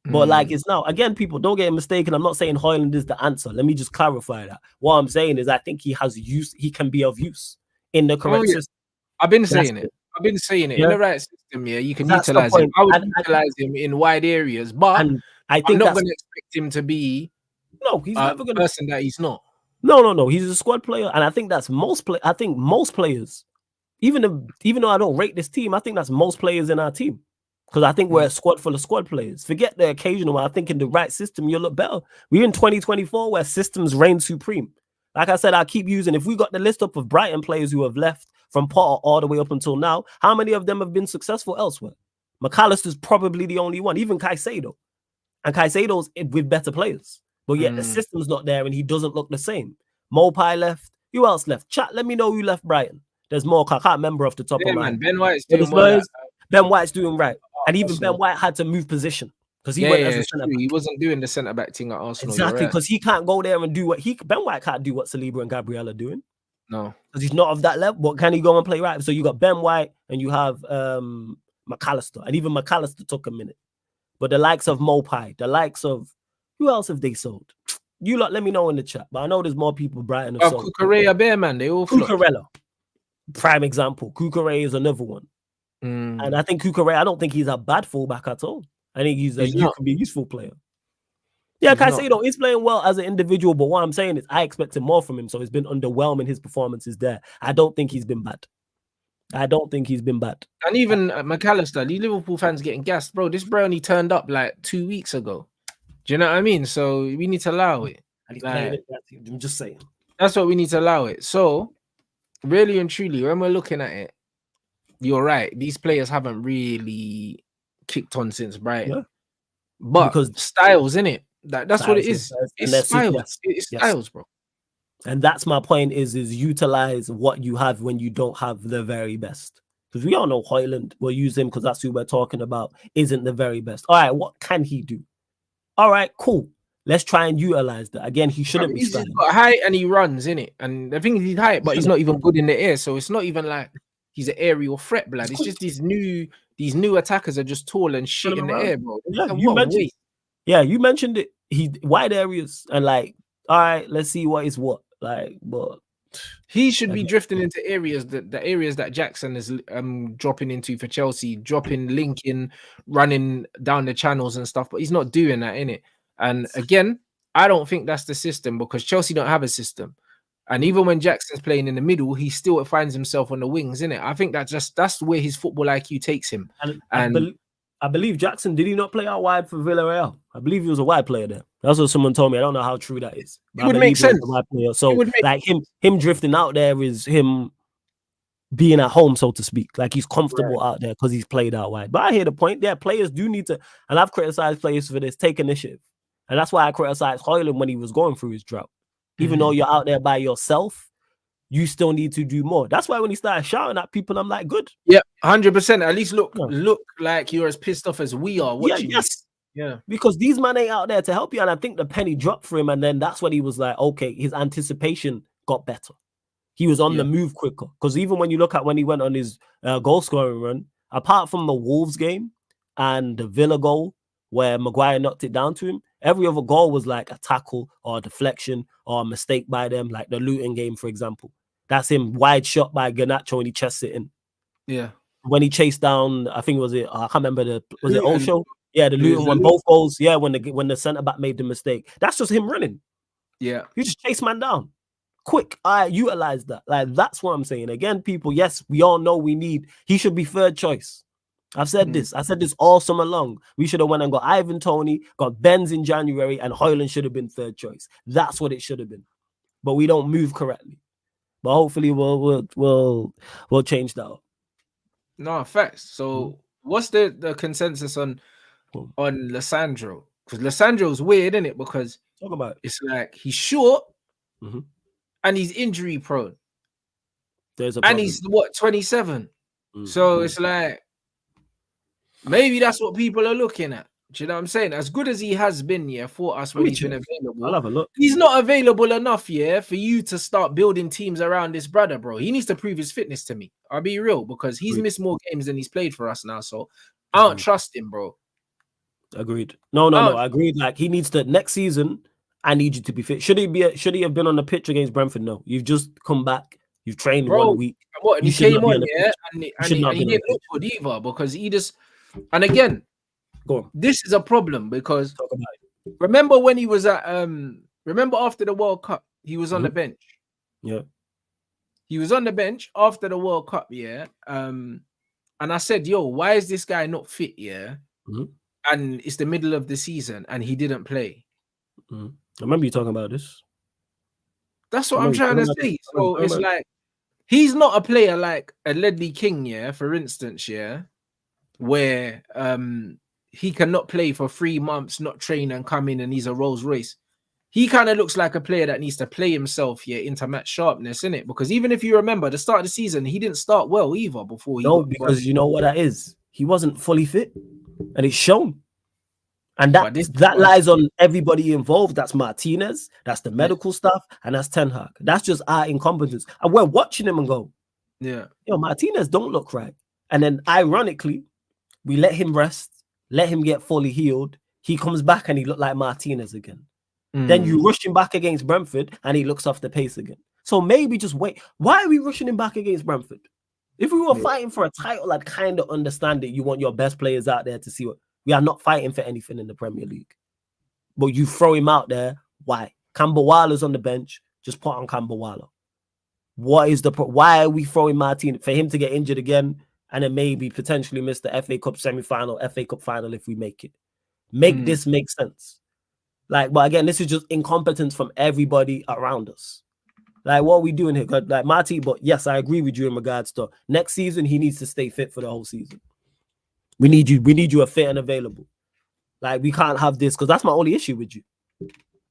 But like it's now, again, people don't get mistaken. I'm not saying Haaland is the answer. Let me just clarify that. What I'm saying is I think he has use. He can be of use in the correct system. I've been saying it. In the right system, you can utilize him. I would utilize him in wide areas, but I think I'm not going to expect him to be he's never going to person that he's not. No. He's a squad player, and I think that's most players, even though I don't rate this team, I think that's most players in our team because I think we're a squad full of squad players. Forget the occasional one. I think in the right system, you'll look better. We're in 2024 where systems reign supreme. Like I said, I keep using. If we got the list up of Brighton players who have left from Potter all the way up until now, how many of them have been successful elsewhere? McAllister's probably the only one, even Caicedo. And Caicedo's with better players. But yet the system's not there and he doesn't look the same. Mopai left. Who else left? Chat, let me know who left Brighton. There's more. I can't remember off the top of my head. Ben White's doing right. And even Ben White had to move position. Because he went as a centre back. He wasn't doing the centre back thing at Arsenal. Exactly, because he can't go there and do what Ben White can't do what Saliba and Gabriel are doing. No, because he's not of that level. But can he go and play right? So you got Ben White and you have McAllister, and even McAllister took a minute. But the likes of Mopai, the likes of Who else have they sold? You lot, let me know in the chat. But I know there's more people Brighton have sold. Cucurella, Bear, man, they all flopped. Cucurella, prime example. Cucurella is another one. And I think Cucurella, I don't think he's a bad fullback at all. I think you can be a useful player. Yeah, Caicedo is playing well as an individual, but what I'm saying is I expected more from him, so it's been underwhelming. His performances there. I don't think he's been bad. And even McAllister, these Liverpool fans getting gassed, bro. This bro only turned up like 2 weeks ago. Do you know what I mean? So we need to allow it. And he's playing it. I'm just saying. That's what we need to allow it. So, really and truly, when we're looking at it, you're right. These players haven't really kicked on since Brighton. Yeah. But because styles, innit? That's what it is. It's styles. It's styles, bro. And that's my point is utilize what you have when you don't have the very best. Because we all know Haaland, we'll use him because that's who we're talking about, isn't the very best. All right, what can he do? All right, cool. Let's try and utilize that. Again, he shouldn't be starting. He's got height and he runs, innit? And the thing is he's height, but he's not even good in the air. So it's not even like he's an aerial threat, blood. It's just these new attackers are just tall and shit in the air, bro. Yeah, you mentioned it. He wide areas and like, all right, let's see what is what. Like, but he should be drifting into areas the areas that Jackson is dropping into for Chelsea, linking, running down the channels and stuff. But he's not doing that, innit? And again, I don't think that's the system because Chelsea don't have a system. And even when Jackson's playing in the middle, he still finds himself on the wings, innit? I think that's where his football IQ takes him. And I believe Jackson, did he not play out wide for Villarreal? I believe he was a wide player there. That's what someone told me. I don't know how true that is. It would make sense. So like him drifting out there is him being at home, so to speak. Like he's comfortable out there because he's played out wide. But I hear the point. Yeah, players do need to, and I've criticized players for this, take initiative. And that's why I criticized Haaland when he was going through his drought. Even though you're out there by yourself, you still need to do more. That's why when he started shouting at people, I'm like, good. Yeah, 100%. At least look like you're as pissed off as we are watching. Yeah. Because these men ain't out there to help you. And I think the penny dropped for him. And then that's when he was like, okay, his anticipation got better. He was on the move quicker. Because even when you look at when he went on his goal scoring run, apart from the Wolves game and the Villa goal where Maguire knocked it down to him, every other goal was like a tackle or a deflection or a mistake by them, like the Luton game, for example. That's him wide shot by Garnacho and he chests it in. Yeah. When he chased down, I think I can't remember was it Osho? Yeah, the Luton one, both goals. Yeah, when the centre back made the mistake. That's just him running. Yeah. You just chase man down. Quick. I utilize that. Like that's what I'm saying. Again, people, yes, we all know he should be third choice. I've said this. I said this all summer long. We should have went and got Ivan Toney, got Benz in January, and Haaland should have been third choice. That's what it should have been. But we don't move correctly. But hopefully we'll change that up. No, facts. So what's the consensus on Lissandro? Because Lissandro's weird, isn't it? Because talk about it's like he's short and he's injury prone. And he's 27. So it's like maybe that's what people are looking at. Do you know what I'm saying? As good as he has been, for us when he's been available, I'll have a look. He's not available enough, for you to start building teams around this brother, bro. He needs to prove his fitness to me. I'll be real, because he's missed more games than he's played for us now. So I don't trust him, bro. Agreed. No, I agreed. Like he needs to next season. I need you to be fit. Should he have been on the pitch against Brentford? No, you've just come back. You've trained 1 week. And he came on, and he didn't look good either because he just. And again. This is a problem because remember when he was at remember after the World Cup, he was on the bench. Yeah. He was on the bench after the World Cup, and I said, yo, why is this guy not fit? And it's the middle of the season and he didn't play. I remember you talking about this. That's what I'm trying to say. So it's like he's not a player like a Ledley King, for instance, where he cannot play for 3 months, not train and come in and he's a Rolls Royce. He kind of looks like a player that needs to play himself into match sharpness, innit? Because even if you remember the start of the season, he didn't start well either before he because you know what that is? He wasn't fully fit and it's shown. And that lies on everybody involved. That's Martinez, that's the medical staff, and that's Ten Hag. That's just our incompetence. And we're watching him and go, Martinez don't look right. And then ironically, we let him rest, let him get fully healed, he comes back and he looked like Martinez again. Then you rush him back against Brentford and he looks off the pace again. So maybe just wait. Why are we rushing him back against Brentford? If we were fighting for a title, I'd kind of understand it. You want your best players out there to see what we are not fighting for anything in the Premier League. But you throw him out there. Why? Camberwala's on the bench. Just put on Camberwala. What is why are we throwing Martinez for him to get injured again and then maybe potentially miss the FA Cup semi-final, FA Cup final if we make it? Make this make sense. Like, but again, this is just incompetence from everybody around us. Like, what are we doing here? Like, Marty, but yes, I agree with you in regards to next season, he needs to stay fit for the whole season. We need you a fit and available. Like, we can't have this because that's my only issue with you.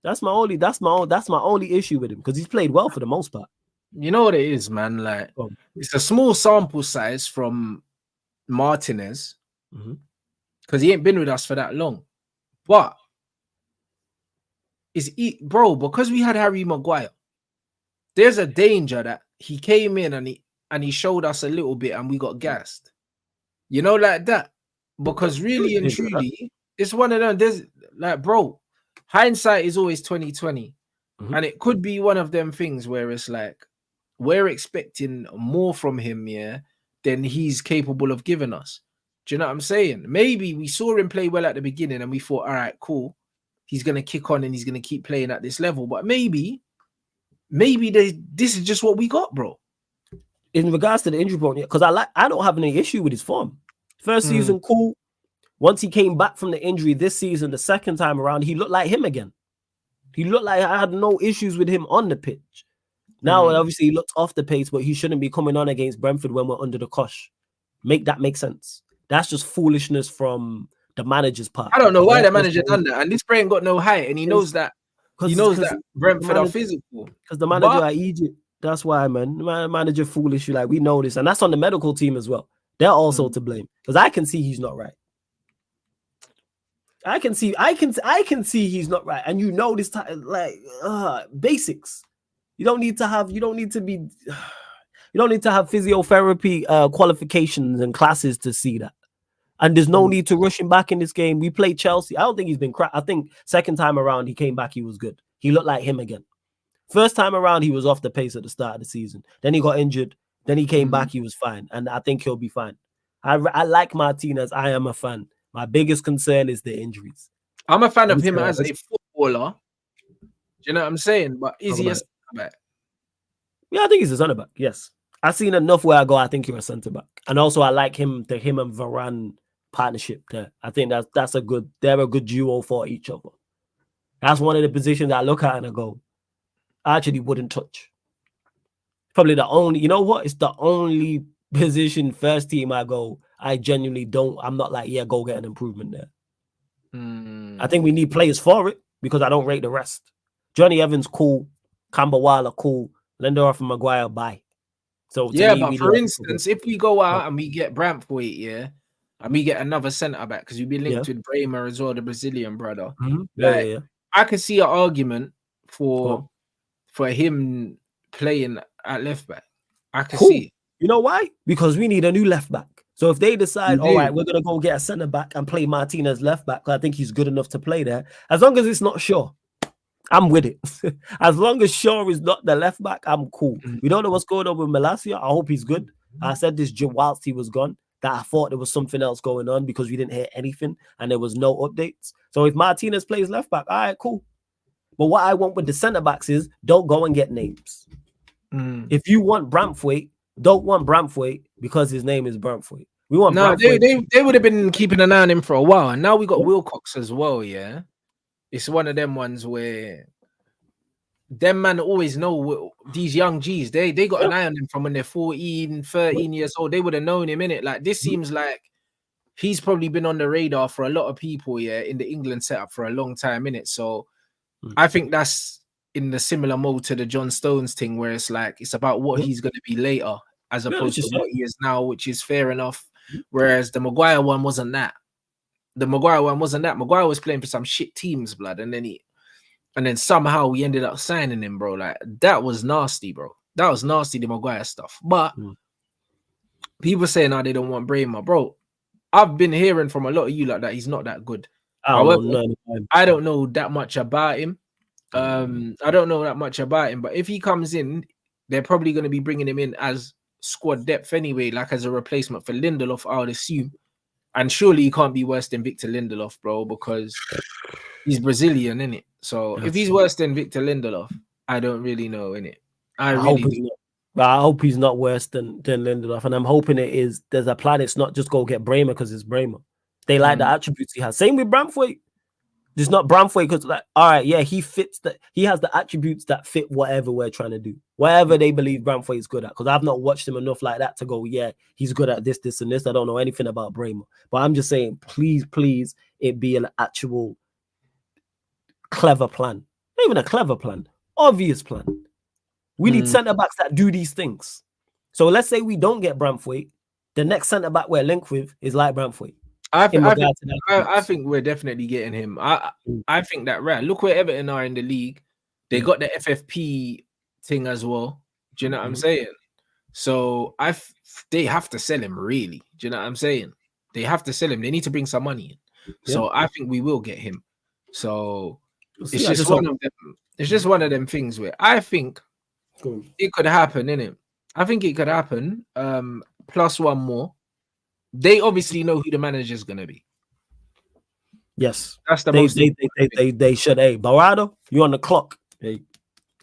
That's my only issue with him because he's played well for the most part. You know what it is, man? Like, it's a small sample size from Martinez because he ain't been with us for that long. But because we had Harry Maguire, there's a danger that he came in and he showed us a little bit and we got gassed. You know, like that. Because really and truly, it's one of them. There's like, bro, hindsight is always 2020. And it could be one of them things where it's like we're expecting more from him, than he's capable of giving us. Do you know what I'm saying? Maybe we saw him play well at the beginning and we thought, all right, cool. He's going to kick on and he's going to keep playing at this level. But maybe this is just what we got, bro. In regards to the injury point, because I don't have any issue with his form. First season, cool. Once he came back from the injury this season, the second time around, he looked like him again. He looked like I had no issues with him on the pitch. Now, obviously, he looked off the pace, but he shouldn't be coming on against Brentford when we're under the cosh. Make that make sense. That's just foolishness from the manager's part. I don't know why the manager done that. And this brain got no height, and he knows that. He knows that Brentford are physical. Because the manager at Egypt, that's why, man. The manager foolish. Like, we know this. And that's on the medical team as well. They're also to blame. Because I can see he's not right. I can see he's not right. And you know this time, like, basics. You don't need to have physiotherapy qualifications and classes to see that. And there's no need to rush him back in this game. We played Chelsea. I don't think he's been crap. I think second time around, he came back, he was good. He looked like him again. First time around, he was off the pace at the start of the season. Then he got injured. Then he came back, he was fine. And I think he'll be fine. I like Martinez. I am a fan. My biggest concern is the injuries. I'm a fan of him as a footballer. Do you know what I'm saying? But is he a centre back? Yeah, I think he's a centre back. Yes. I've seen enough where I go, I think you're a centre back. And also I like him and Varane partnership there. I think they're a good duo for each other. That's one of the positions I look at and I go, I actually wouldn't touch. Probably the only, you know what? It's the only position, first team I go, I genuinely don't, I'm not like, yeah, go get an improvement there. I think we need players for it because I don't rate the rest. Johnny Evans, cool. Camberwala, cool. Lindelof and Maguire, bye. So yeah, but for instance, if we go out and we get Braithwaite, and we get another centre back because you've been linked with Bremer as well, the Brazilian brother. I could see an argument for him playing at left back. I can see it. You know why? Because we need a new left back. So if they decide, all right, we're gonna go get a centre back and play Martinez left back, I think he's good enough to play there. As long as it's not Shaw, I'm with it. As long as Shaw is not the left back, I'm cool. We don't know what's going on with Malacia. I hope he's good. I said this whilst he was gone, that I thought there was something else going on because we didn't hear anything and there was no updates. So if Martinez plays left back, all right, cool. But what I want with the centre backs is don't go and get names. If you want Braithwaite, don't want Braithwaite because his name is Braithwaite. We want they would have been keeping an eye on him for a while, and now we got WILCOX as well. Yeah, it's one of them ones where them man always know these young G's. They got an eye on him from when they're 14, 13 years old. They would have known him in it. Like this seems like he's probably been on the radar for a lot of people. In the England setup for a long time in it. So I think that's in the similar mode to the John Stones thing, where it's like it's about what he's going to be later as opposed to what he is now, which is fair enough. Whereas the Maguire one wasn't that. Maguire was playing for some shit teams, blood, and then somehow we ended up signing him, bro. Like that was nasty, bro. That was nasty, the Maguire stuff. But people saying, "Oh, they don't want Bremer," bro. I've been hearing from a lot of you like that he's not that good. However, none of them. I don't know that much about him. I don't know that much about him, but if he comes in, they're probably going to be bringing him in as squad depth anyway, like as a replacement for Lindelof, I would assume. And surely he can't be worse than Victor Lindelof, bro, because he's Brazilian, innit? So if he's worse than Victor Lindelof, I don't really know, innit? I hope he's not worse than Lindelof, and I'm hoping it is. There's a plan. It's not just go get Bremer because it's Bremer. They like the attributes he has. Same with Bramthwaite. It's not Bramthwaite because, like, all right, yeah, he fits that. He has the attributes that fit whatever we're trying to do, whatever they believe Bramthwaite is good at. Because I've not watched him enough like that to go, yeah, he's good at this, this, and this. I don't know anything about Bremer, but I'm just saying, please, it be an actual clever plan. Not even a clever plan, obvious plan. We need centre backs that do these things. So let's say we don't get Bramthwaite, the next centre back we're linked with is like Bramthwaite. I think we're definitely getting him. I think that look where Everton are in the league. They got the FFP thing as well. Do you know what I'm saying? So they have to sell him, really. Do you know what I'm saying? They have to sell him. They need to bring some money in. So I think we will get him. So it's just one of them. It's just one of them things where I think it could happen, innit? I think it could happen. Plus one more. They obviously know who the manager is gonna be. Yes, that's the they should. Hey, Barada, you on the clock. Hey,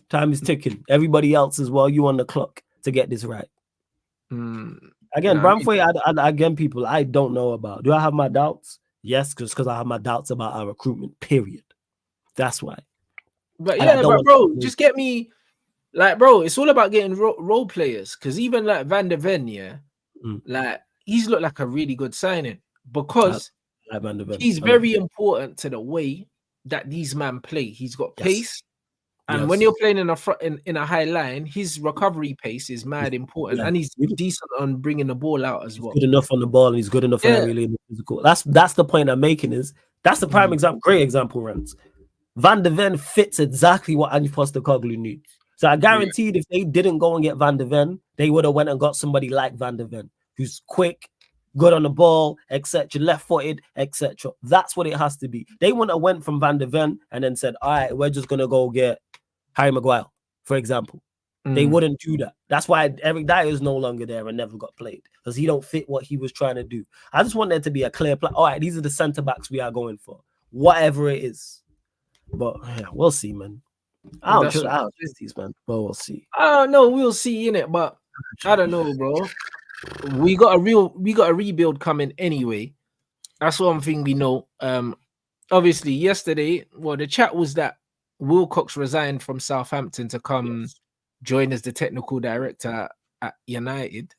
time is ticking. Everybody else as well. You on the clock to get this right. Again, Bramthwaite. Again, people I don't know about. Do I have my doubts? Yes, because I have my doubts about our recruitment. Period. That's why. But yeah, bro, just get me. Like, bro, it's all about getting role players. Because even like Van der Ven, like. He's looked like a really good signing because he's very important to the way that these men play. He's got pace, and when you're playing in a high line, his recovery pace is mad important, and he's decent on bringing the ball out as well. Good enough on the ball, and he's good enough really in the physical. That's the point I'm making. That's the prime example, great example. Rants. Van der Ven fits exactly what Ange Postecoglou needs. So I guaranteed if they didn't go and get Van der Ven, they would have went and got somebody like Van der Ven. Who's quick, good on the ball, etc., left-footed, etc. That's what it has to be. They wouldn't have went from Van der Ven and then said, all right, we're just going to go get Harry Maguire, for example. They wouldn't do that. That's why Eric Dyer is no longer there and never got played because he don't fit what he was trying to do. I just want there to be a clear plan. All right, these are the centre-backs we are going for, whatever it is. But yeah, we'll see, man. I don't trust these, man. But we'll see. I don't know. We'll see, innit? But I don't know, bro. We got a rebuild coming anyway. That's one thing we know. Obviously yesterday, the chat was that WILCOX resigned from Southampton to come join as the technical director at United.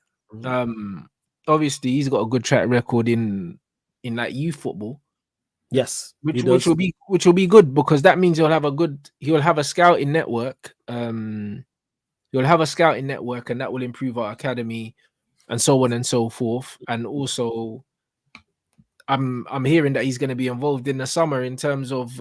Obviously he's got a good track record in like youth football. Yes, which will be good because that means he'll have a scouting network. You'll have a scouting network, and that will improve our academy. And so on and so forth. And also, I'm hearing that he's going to be involved in the summer in terms of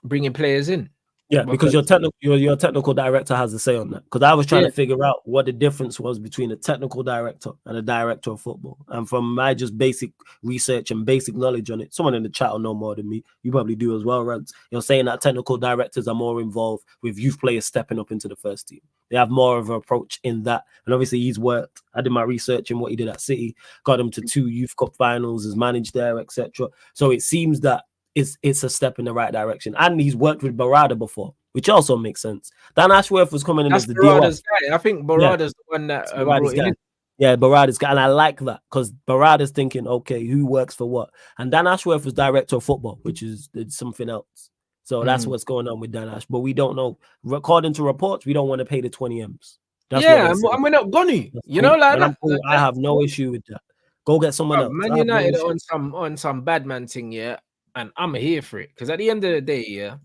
bringing players in. Yeah, because your technical director has a say on that. Because I was trying to figure out what the difference was between a technical director and a director of football. And from my just basic research and basic knowledge on it, someone in the chat will know more than me. You probably do as well, Rants. You're saying that technical directors are more involved with youth players stepping up into the first team. They have more of an approach in that. And obviously he's worked. I did my research in what he did at City, got him to 2 Youth Cup finals, is managed there, etc. So it seems that it's a step in the right direction. And he's worked with Barada before, which also makes sense. Dan Ashworth was coming in as the Barada's guy. I think Barada's the one that brought him in. Yeah, Barada's guy. And I like that because Barada's thinking, okay, who works for what? And Dan Ashworth was director of football, which is something else. So that's what's going on with Dan Ash. But we don't know. According to reports, we don't want to pay the 20 M's. That's and we're not gonna. You know, like that. I have no issue with that. Go get someone else. Man United on some bad man thing, yeah. And I'm here for it because at the end of the day, yeah,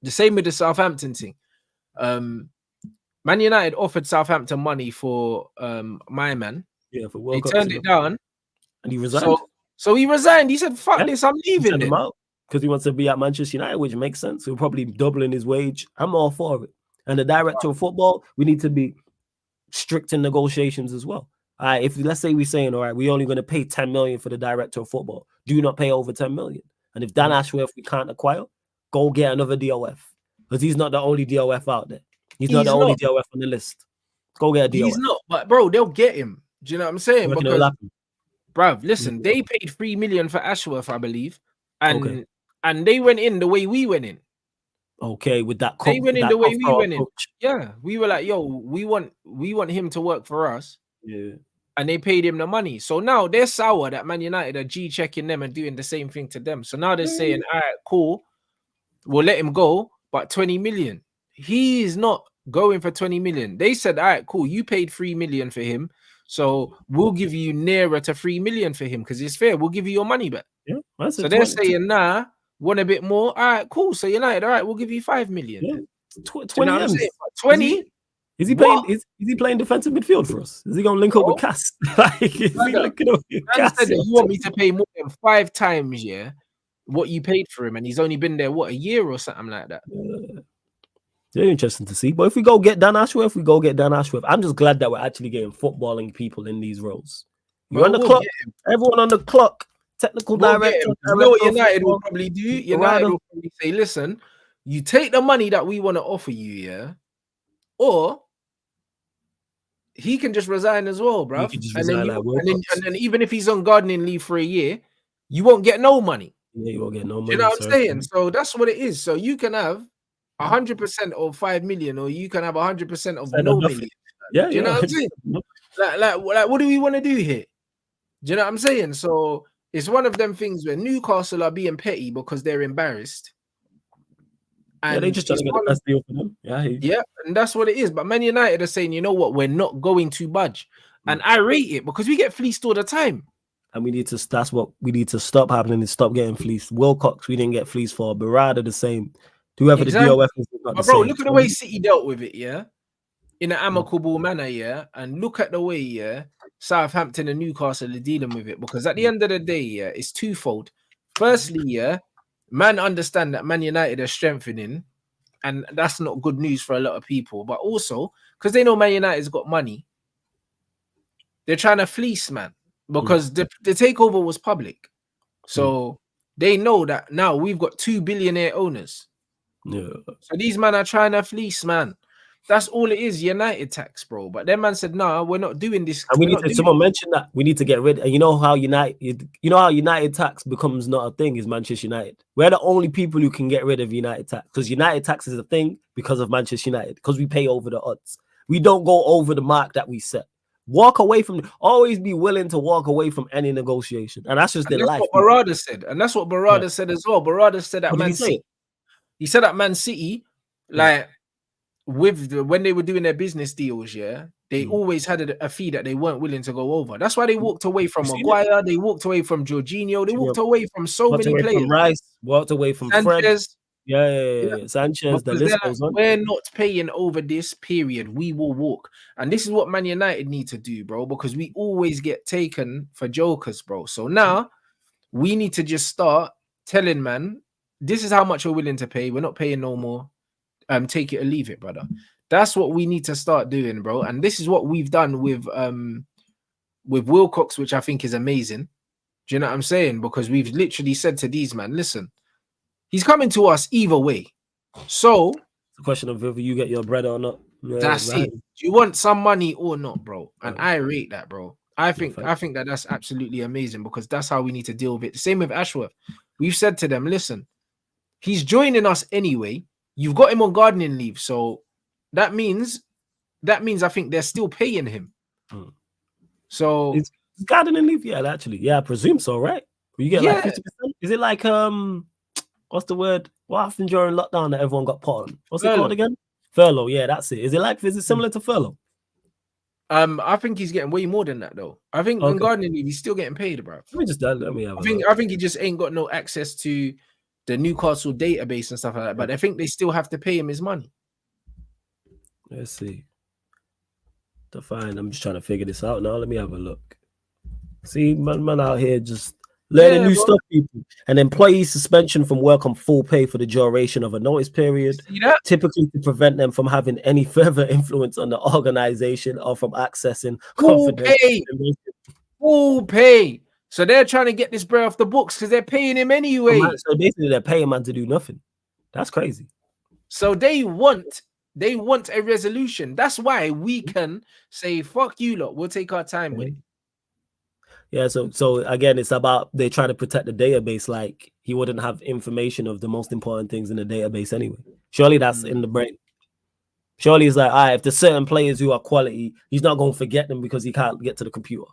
the same with the Southampton thing. Man United offered Southampton money for my man. Yeah, for WILCOX. They turned it down, and he resigned. So he resigned. He said, "Fuck this, I'm leaving." Him out because he wants to be at Manchester United, which makes sense. He'll probably doubling his wage. I'm all for it. And the director of football, we need to be strict in negotiations as well. All right, if let's say we're saying, all right, we're only going to pay 10 million for the director of football. Do not pay over 10 million. And if Dan Ashworth we can't acquire, go get another DOF. Because he's not the only DOF out there. He's not the only DOF on the list. Go get a DOF. He's not, but bro, they'll get him. Do you know what I'm saying? Because, bruv, listen, they paid 3 million for Ashworth, I believe, and they went in the way we went in. Okay, with that, they went in the way we went in. Yeah, we were like, yo, we want him to work for us. Yeah, and they paid him the money. So now they're sour that Man United are G-checking them and doing the same thing to them. So now they're saying, all right, cool, we'll let him go, but 20 million. He is not going for 20 million. They said, all right, cool, you paid 3 million for him, so we'll give you nearer to 3 million for him because it's fair. We'll give you your money back. Yeah, so they're saying, nah, want a bit more? All right, cool. So United, all right, we'll give you 5 million. Yeah. 20 20. Is he playing? Is he playing defensive midfield for us? Is he gonna link up with Cass? Like, is he linking up with Cass? Said that you want me to pay more than 5 times, yeah, what you paid for him, and he's only been there a year or something like that. Very interesting to see. But if we go get Dan Ashworth, I'm just glad that we're actually getting footballing people in these roles. You're on the clock. Everyone on the clock. Technical director. You know what United will probably do? United will probably say, listen, you take the money that we want to offer you, yeah, or he can just resign as well, bro. And then even if he's on gardening leave for a year, you won't get no money. Yeah, you won't get no money. You know what I'm saying? So that's what it is. So you can have 100% of 5 million, or you can have 100% of no million. Yeah, you know what I'm saying? Like, what do we want to do here? Do you know what I'm saying? So it's one of them things where Newcastle are being petty because they're embarrassed. And they just trying to get the best deal for them. Yeah, and that's what it is. But Man United are saying, you know what, we're not going to budge. And I rate it because we get fleeced all the time. And we need to stop happening and stop getting fleeced. WILCOX, we didn't get fleeced for. Berrada, the same. Whoever the DOF is not the same. Look at the way City dealt with it, yeah? In an amicable manner, yeah? And look at the way, yeah, Southampton and Newcastle are dealing with it. Because at the end of the day, yeah, it's twofold. Firstly, yeah, man understand that Man United are strengthening, and that's not good news for a lot of people. But also, because they know Man United's got money, they're trying to fleece, man. Because the takeover was public. So they know that now we've got 2 billionaire owners. Yeah. So these men are trying to fleece, man. That's all it is, United tax, bro. But their man said, nah, we're not doing this. And someone mentioned that we need to get rid. And you know how United tax becomes not a thing is Manchester United. We're the only people who can get rid of United tax because United tax is a thing because of Manchester United, because we pay over the odds. We don't go over the mark that we set. Walk away from. Always be willing to walk away from any negotiation, and that's just their life. What Berrada said, and that's what Berrada said as well. Berrada said that Man City. He said that Man City, like. When they were doing their business deals, yeah, they always had a fee that they weren't willing to go over. That's why they walked away from Maguire, they walked away from Jorginho, they walked away from so many players. From Rice, walked away from Sanchez. Yeah. Sanchez, the list goes on. We're not paying over this period. We will walk. And this is what Man United need to do, bro, because we always get taken for jokers, bro. So now we need to just start telling man, this is how much we're willing to pay. We're not paying no more. Take it or leave it, brother. That's what we need to start doing, bro. And this is what we've done with WILCOX, which I think is amazing. Do you know what I'm saying? Because we've literally said to these man, listen, he's coming to us either way. So it's a question of whether you get your bread or not. Yeah, that's it. Do you want some money or not, bro? And I rate that, bro. I think that that's absolutely amazing because that's how we need to deal with it. The same with Ashworth. We've said to them, listen, he's joining us anyway. You've got him on gardening leave, so that means I think they're still paying him. So it's gardening leave, yeah, actually, yeah, I presume so, right? You get like 50%. Is it like what's the word? What happened during lockdown that everyone got put on? What's it called again? Furlough. Yeah, that's it. Is it similar to furlough? I think he's getting way more than that though. I think on gardening leave he's still getting paid, bro. Let me have I think he just ain't got no access to the Newcastle database and stuff like that, but I think they still have to pay him his money. Let's see. I'm just trying to figure this out now. Let me have a look. See, man out here just learning new stuff, people. An employee suspension from work on full pay for the duration of a notice period, typically to prevent them from having any further influence on the organization or from accessing confidential information. Full pay. So they're trying to get this bro off the books because they're paying him anyway. So basically, they're paying man to do nothing. That's crazy. So they want a resolution. That's why we can say, fuck you lot, we'll take our time with it. Yeah, so again, it's about they try to protect the database. Like he wouldn't have information of the most important things in the database anyway. Surely that's in the brain. Surely it's like, all right, if there's certain players who are quality, he's not going to forget them because he can't get to the computer.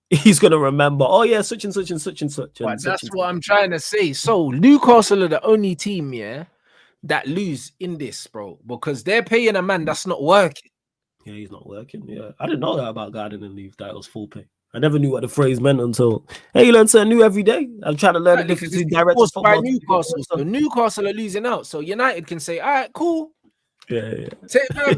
He's going to remember, oh yeah, such and such and such and such. But that's what I'm trying to say. So Newcastle are the only team, that lose in this, bro, because they're paying a man that's not working. Yeah, he's not working. Yeah, I didn't know that about gardening leave. That was full pay. I never knew what the phrase meant until you learn something new every day. I'm trying to learn the difference between direct football. By Newcastle, so Newcastle are losing out. So United can say, all right, cool. Yeah.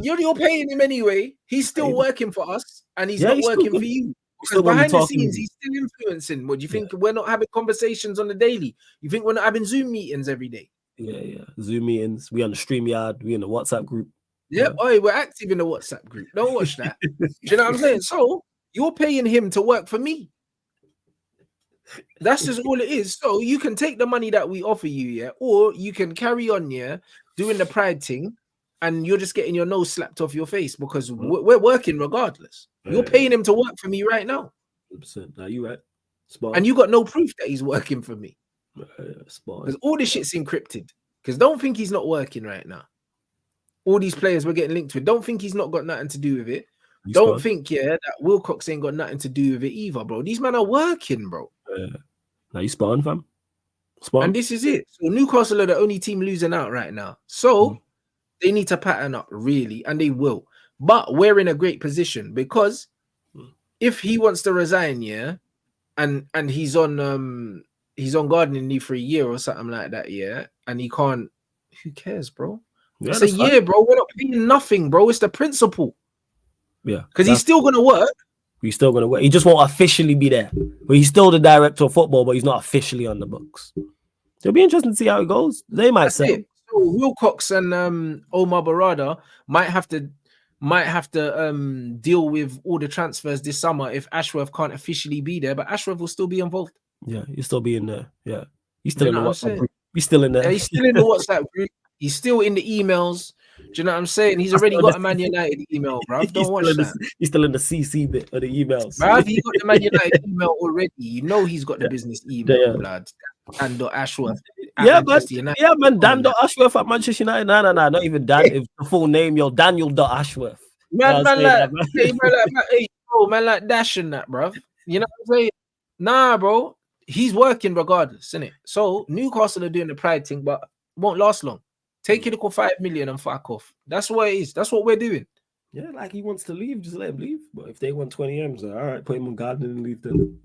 You're paying him anyway. He's still working for us, and he's not working for you. Because behind the scenes, he's still influencing. What do you think? We're not having conversations on the daily. You think we're not having Zoom meetings every day? Yeah. Zoom meetings. We on the StreamYard. We in the WhatsApp group. Yeah. Oh, we're active in the WhatsApp group. Don't watch that. Do you know what I'm saying? So you're paying him to work for me. That's just all it is. So you can take the money that we offer you, or you can carry on, doing the pride thing, and you're just getting your nose slapped off your face because we're working regardless. You're paying him to work for me right now. 100%. Now you right. Spot. And you got no proof that he's working for me. Spot. Because all this shit's encrypted. Because don't think he's not working right now. All these players we're getting linked with, don't think he's not got nothing to do with it. Don't think, that WILCOX ain't got nothing to do with it either, bro. These men are working, bro. Now you spot on, fam. Spot on. And this is it. So Newcastle are the only team losing out right now. So they need to pattern up, really, and they will. But we're in a great position because if he wants to resign, and he's on gardening leave for a year or something like that, and he can't, who cares, bro? Yeah, it's a year, bro. We're not paying nothing, bro. It's the principle. Yeah, because he's still gonna work. He's still gonna work. He just won't officially be there. But he's still the director of football, but he's not officially on the books. It'll be interesting to see how it goes. They might say so WILCOX and Omar Barada might have to deal with all the transfers this summer if Ashworth can't officially be there, but Ashworth will still be involved. Yeah, he'll still be in there. Yeah, he's still in the WhatsApp group. He's still in there. Yeah, he's still in the WhatsApp group. He's still in the emails. Do you know what I'm saying? He's already got a Man United email, bro. Don't watch that. He's still in the CC bit of the emails. Bruv, he got the Man United email already. You know he's got the business email, blood. And Ashworth. Man. Dan.Ashworth at Manchester United. No, not even Dan. If the full name, Daniel.Ashworth. Man like Dash and that, bruv. You know what I'm saying? Nah, bro. He's working regardless, innit? So Newcastle are doing the pride thing, but won't last long. Take it, equal 5 million and fuck off. That's what it is. That's what we're doing. Yeah, like he wants to leave, just let him leave. But if they want 20 M's, all right, put him on garden and leave them.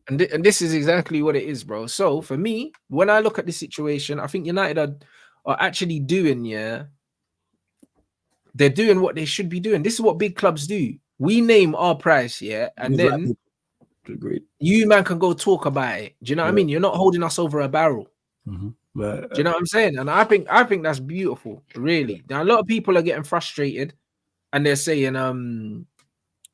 And this is exactly what it is, bro. So for me, when I look at the situation, I think United are actually doing, they're doing what they should be doing. This is what big clubs do. We name our price, and then you man can go talk about it. Do you know what I mean? You're not holding us over a barrel. Mm-hmm. Do you know what I'm saying? And I think that's beautiful, really. Now a lot of people are getting frustrated and they're saying,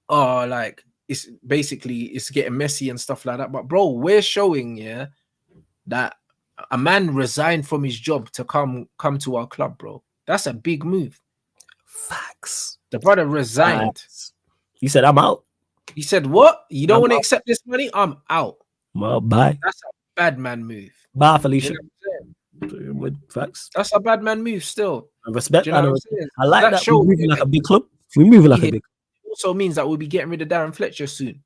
like it's getting messy and stuff like that. But bro, we're showing, that a man resigned from his job to come to our club, bro. That's a big move. Facts. The brother resigned. He said, I'm out. He said, what? You don't want to accept this money? I'm out. Well, bye. That's a bad man move. Bye, Felicia. Facts. That's a bad man move still. I respect that. I like that. We're moving like a big club. We're moving like a big club. Also means that we'll be getting rid of Darren Fletcher soon.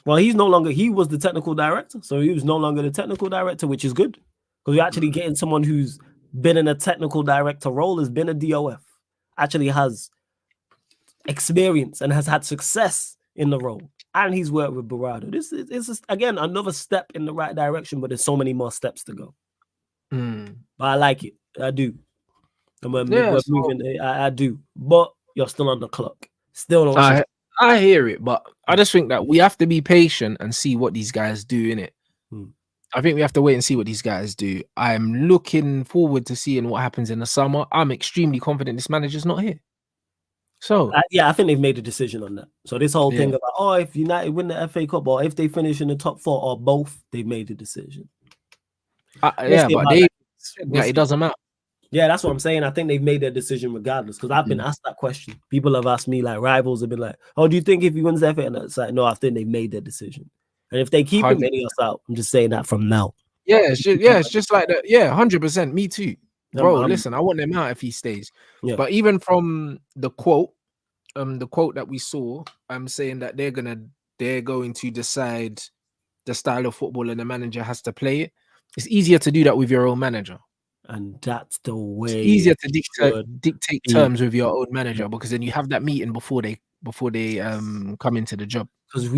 Well, he was the technical director. So he was no longer the technical director, which is good. Because we're actually getting someone who's been in a technical director role, has been a DOF, actually has experience and has had success in the role. And he's worked with Barada. This is again, another step in the right direction, but there's so many more steps to go. But I like it. I do. And we're moving. I do. But you're still on the clock. Still on. I hear it, but I just think that we have to be patient and see what these guys do in it. I think we have to wait and see what these guys do. I'm looking forward to seeing what happens in the summer. I'm extremely confident this manager's not here. So I think they've made a decision on that. So this whole thing Yeah. about if United win the FA Cup or if they finish in the top 4 or both, they've made a decision. Yeah, but We'll it doesn't matter. Yeah, that's what I'm saying. I think they've made their decision regardless. Because I've been asked that question. People have asked me, like rivals have been like, "Oh, do you think if he wins the FA?" And it's like, no, I think they've made their decision. And if they keep him, any us out. I'm just saying that from now. Yeah, it's just like that. Yeah, 100%. Me too, bro. Listen, I want him out if he stays. Yeah. But even from the quote that we saw, I'm saying that they're going to decide the style of football and the manager has to play it. It's easier to do that with your own manager. And that's the way. It's easier to dictate terms with your own manager because then you have that meeting before they come into the job. Because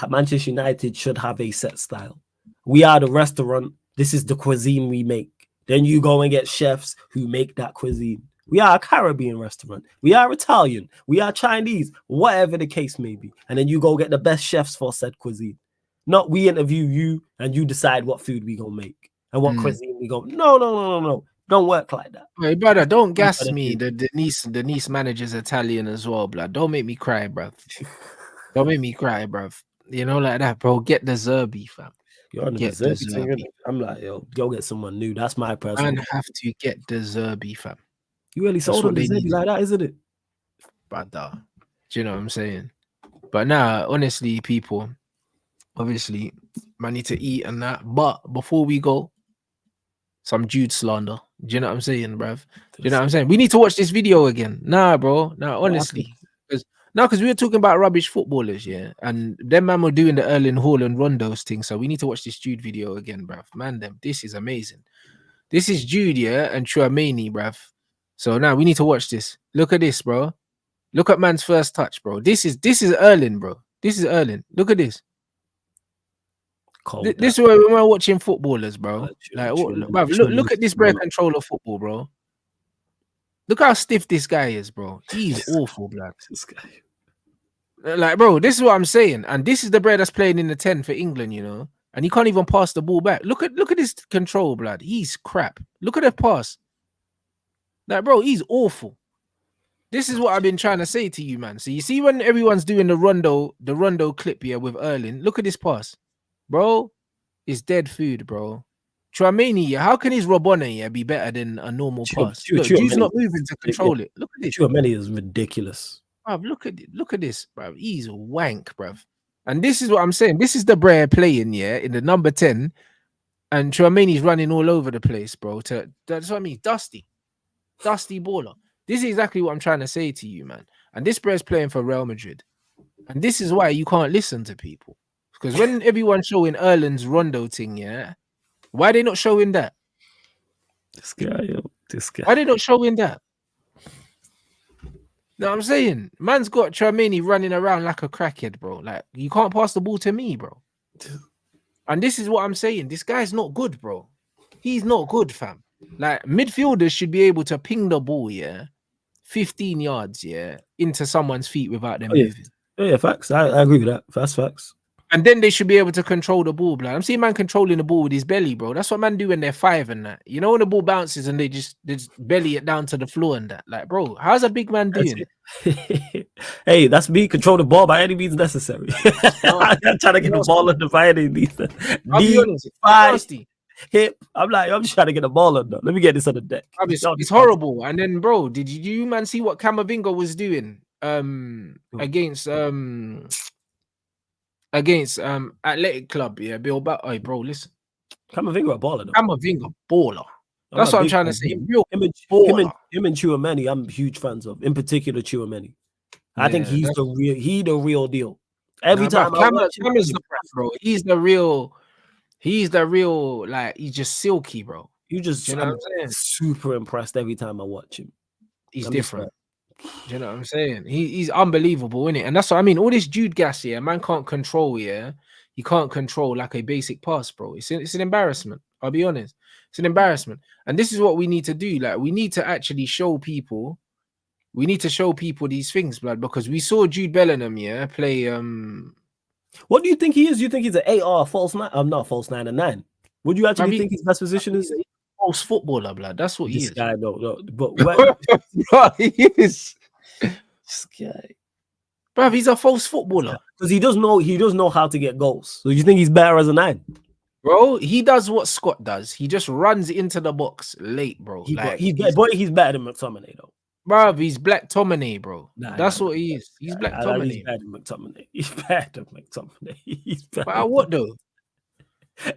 Manchester United should have a set style. We are the restaurant. This is the cuisine we make. Then you go and get chefs who make that cuisine. We are a Caribbean restaurant. We are Italian. We are Chinese, whatever the case may be. And then you go get the best chefs for said cuisine. Not we interview you and you decide what food we gonna make and what cuisine we go. No. Don't work like that. Hey, brother, don't gas me. The niece manager's Italian as well, blood. Don't make me cry, bruv. Don't make me cry, bruv. You know, like that, bro. Get the Zerbi, fam. You're on the Zerbi. I'm like, yo, go get someone new. That's my personal. Man have to get the Zerbi, fam. You really sold on the Zerbi like that, isn't it? Brother. Do you know what I'm saying? But nah, honestly, people, obviously, man need to eat and that. But before we go, some Jude slander. Do you know what I'm saying, bruv? Do you know what I'm saying? We need to watch this video again. Nah, bro. Nah, honestly. Because we were talking about rubbish footballers, yeah. And them man were doing the Erling Haaland Rondos thing. So we need to watch this Jude video again, bruv. Man, this is amazing. This is Jude, yeah, and Chouameni, bruv. So now we need to watch this. Look at this, bro. Look at man's first touch, bro. This is Erling, bro. This is Erling. Look at this. This is where we're watching footballers, bro. Look at this bro control of football, bro. Look how stiff this guy is, bro. He's awful, blood. This guy. Like, bro, this is what I'm saying. And this is the bro that's playing in the 10 for England, you know. And he can't even pass the ball back. Look at his control, blood. He's crap. Look at the pass. Like, bro, he's awful. This is what I've been trying to say to you, man. So you see when everyone's doing the Rondo clip here with Erling, look at this pass. Bro, it's dead food, bro. Chouameni, how can his Robona be better than a normal pass? Look, Jude's not moving to control it. Look at this. Chouameni is ridiculous. Bruv, look at this, bruv. He's wank, bruv. And this is what I'm saying. This is the Brer playing, yeah, in the number 10. And Chouameni's running all over the place, bro. That's what I mean. Dusty baller. This is exactly what I'm trying to say to you, man. And this Brer's playing for Real Madrid. And this is why you can't listen to people. Because when everyone's showing Erling's Rondo thing, yeah, why are they not showing that? This guy. Why are they not showing that? No, I'm saying, man's got Chouameni running around like a crackhead, bro. Like, you can't pass the ball to me, bro. And this is what I'm saying. This guy's not good, bro. He's not good, fam. Like, midfielders should be able to ping the ball, yeah, 15 yards, yeah, into someone's feet without them moving. Yeah, facts. I agree with that. That's facts. And then they should be able to control the ball, blood. I'm seeing man controlling the ball with his belly, bro. That's what man do when they're 5 and that. You know when the ball bounces and they just belly it down to the floor and that. Like, bro, how's a big man doing it? Hey, that's me. Control the ball by any means necessary. I'm trying to get the ball under by any means. I'll be honest, hip. I'm just trying to get the ball under. Let me get this on the deck. It's horrible. And then, bro, did you man see what Camavinga was doing against Athletic Club, yeah, Bilbao. Oh, bro, listen. Camavinga a baller, though. Camavinga baller. That's what I'm trying to say. Him and Chouameni, I'm huge fans of. In particular, Chouameni. I think he's the real deal. Every time Camavinga's the bro. He's the real, like, he's just silky, bro. You know what I'm saying? Super impressed every time I watch him. He's different. Do you know what I'm saying? He's unbelievable, isn't it? And that's what I mean. All this Jude gas, yeah, man can't control, yeah. He can't control like a basic pass, bro. It's an embarrassment. I'll be honest. It's an embarrassment. And this is what we need to do. Like, we need to actually show people. We need to show people these things, blood, because we saw Jude Bellingham, yeah, play What do you think he is? Do you think he's an 8 or a false 9? I'm not false 9 and 9. What do you actually think his best position is? He's a false footballer, blood. That's what he This is. guy, no. But what? Bro, he is. This guy. Bro, he's a false footballer. Because he does know how to get goals. So you think he's better as a 9? Bro, he does what Scott does. He just runs into the box late, bro. He's better than McTominay, though. Bro, he's Black Tominay, bro. That's what he is. He's Black Tominay. He's better than McTominay. He's better than McTominay. He's better. But what though?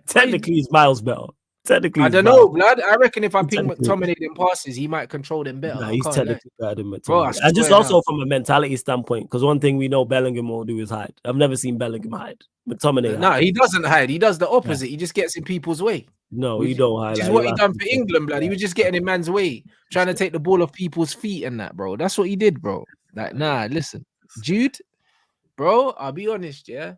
Technically, he's miles better. Technically, I don't know, blood. I reckon if I ping McTominay them passes, he might control them better. Nah, he's technically better than McTominay. Bro, and just also from a mentality standpoint, because one thing we know Bellingham will do is hide. I've never seen Bellingham hide. McTominay. No, he doesn't hide. He does the opposite. He just gets in people's way. No, he don't hide. Which is what he done for England, blood. He was just getting in man's way, trying to take the ball off people's feet and that, bro. That's what he did, bro. Like, nah, listen, Jude, bro. I'll be honest, yeah.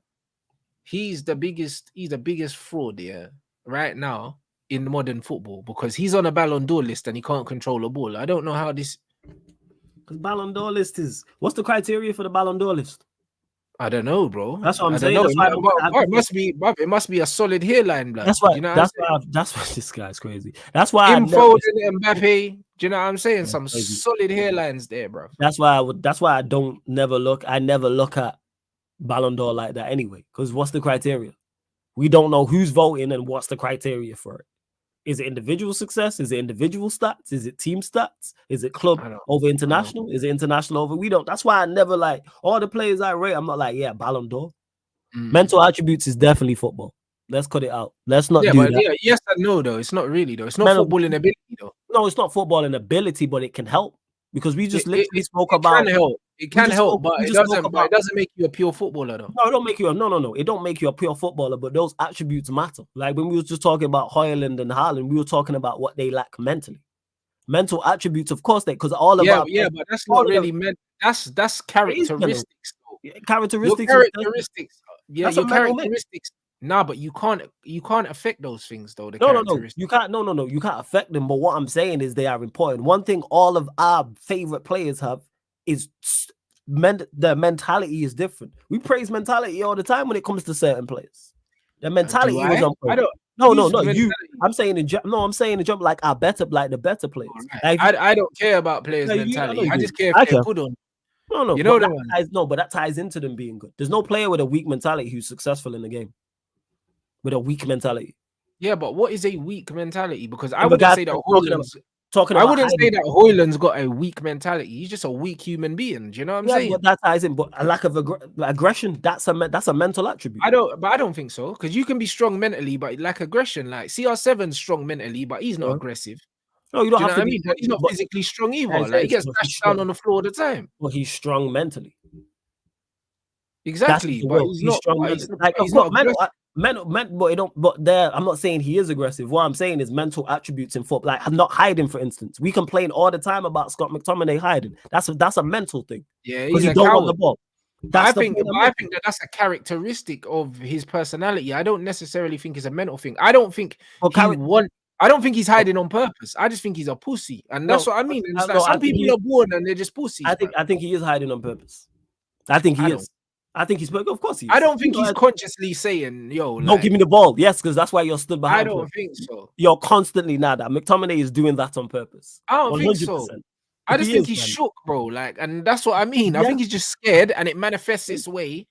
He's the biggest fraud, yeah, right now in modern football because he's on a Ballon d'Or list and he can't control the ball. I don't know how this. Because Ballon d'Or list is what's the criteria for the Ballon d'Or list? I don't know, bro. That's what I'm saying. It must be a solid hairline, blood. That's why. You know that's why this guy's crazy. That's why Foden and Mbappe. Do you know what I'm saying? Some solid hairlines there, bro. That's why I never look at Ballon d'Or like that anyway. Because what's the criteria? We don't know who's voting and what's the criteria for it. Is it individual success? Is it individual stats? Is it team stats? Is it club over international? Is it international over? We don't. That's why I never like all the players I rate. I'm not like, yeah, Ballon d'Or. Mental attributes is definitely football. Let's cut it out. Let's not do that. Yeah, yes and no, though. It's not really, though. It's not footballing ability, though. No, it's not footballing ability, but it can help. Because we just literally spoke about it can help, but it doesn't make you a pure footballer though. No, it don't make you it don't make you a pure footballer, but those attributes matter. Like when we were just talking about Haaland and Haaland, we were talking about what they lack mentally. Mental attributes, of course, but that's not really meant. That's characteristics. Characteristics. Yeah, your characteristics. Nah, but you can't affect those things though. No, you can't. No, you can't affect them. But what I'm saying is they are important. One thing all of our favorite players have is the mentality is different. We praise mentality all the time when it comes to certain players. The mentality was on point. I'm saying in jump like the better players. Right. Like, I don't care about players' mentality. I just care if they're good on. No, you know but that ties into them being good. There's no player with a weak mentality who's successful in the game. With a weak mentality. Yeah, but what is a weak mentality? Because I wouldn't say that Haaland's got a weak mentality. He's just a weak human being. Do you know what I'm saying? But that ties in. But a lack of aggression, that's a mental attribute. I don't think so. Because you can be strong mentally, but lack aggression. Like CR7's strong mentally, but he's not aggressive. No, you don't have to be. He's not physically strong either. Like he gets dashed down on the floor all the time. Well, he's strong mentally. Exactly, but he's strong mentally. He's not mental. I'm not saying he is aggressive. What I'm saying is mental attributes in football. Like I'm not hiding, for instance. We complain all the time about Scott McTominay hiding. That's a mental thing. Yeah, he's a don't coward. want the ball. I think that's a characteristic of his personality. I don't necessarily think it's a mental thing. I don't think he's hiding on purpose. I just think he's a pussy, and that's what I mean. Some people are born and they're just pussies. I think he is hiding on purpose. I think he is. I think he's, of course he is. I don't think he's consciously saying, yo, don't give me the ball. Yes, because that's why you're stood behind. I don't think so. You're constantly that. McTominay is doing that on purpose. I don't think so. I just think he's shook, bro. Like, and that's what I mean. Yeah. I think he's just scared, and it manifests its way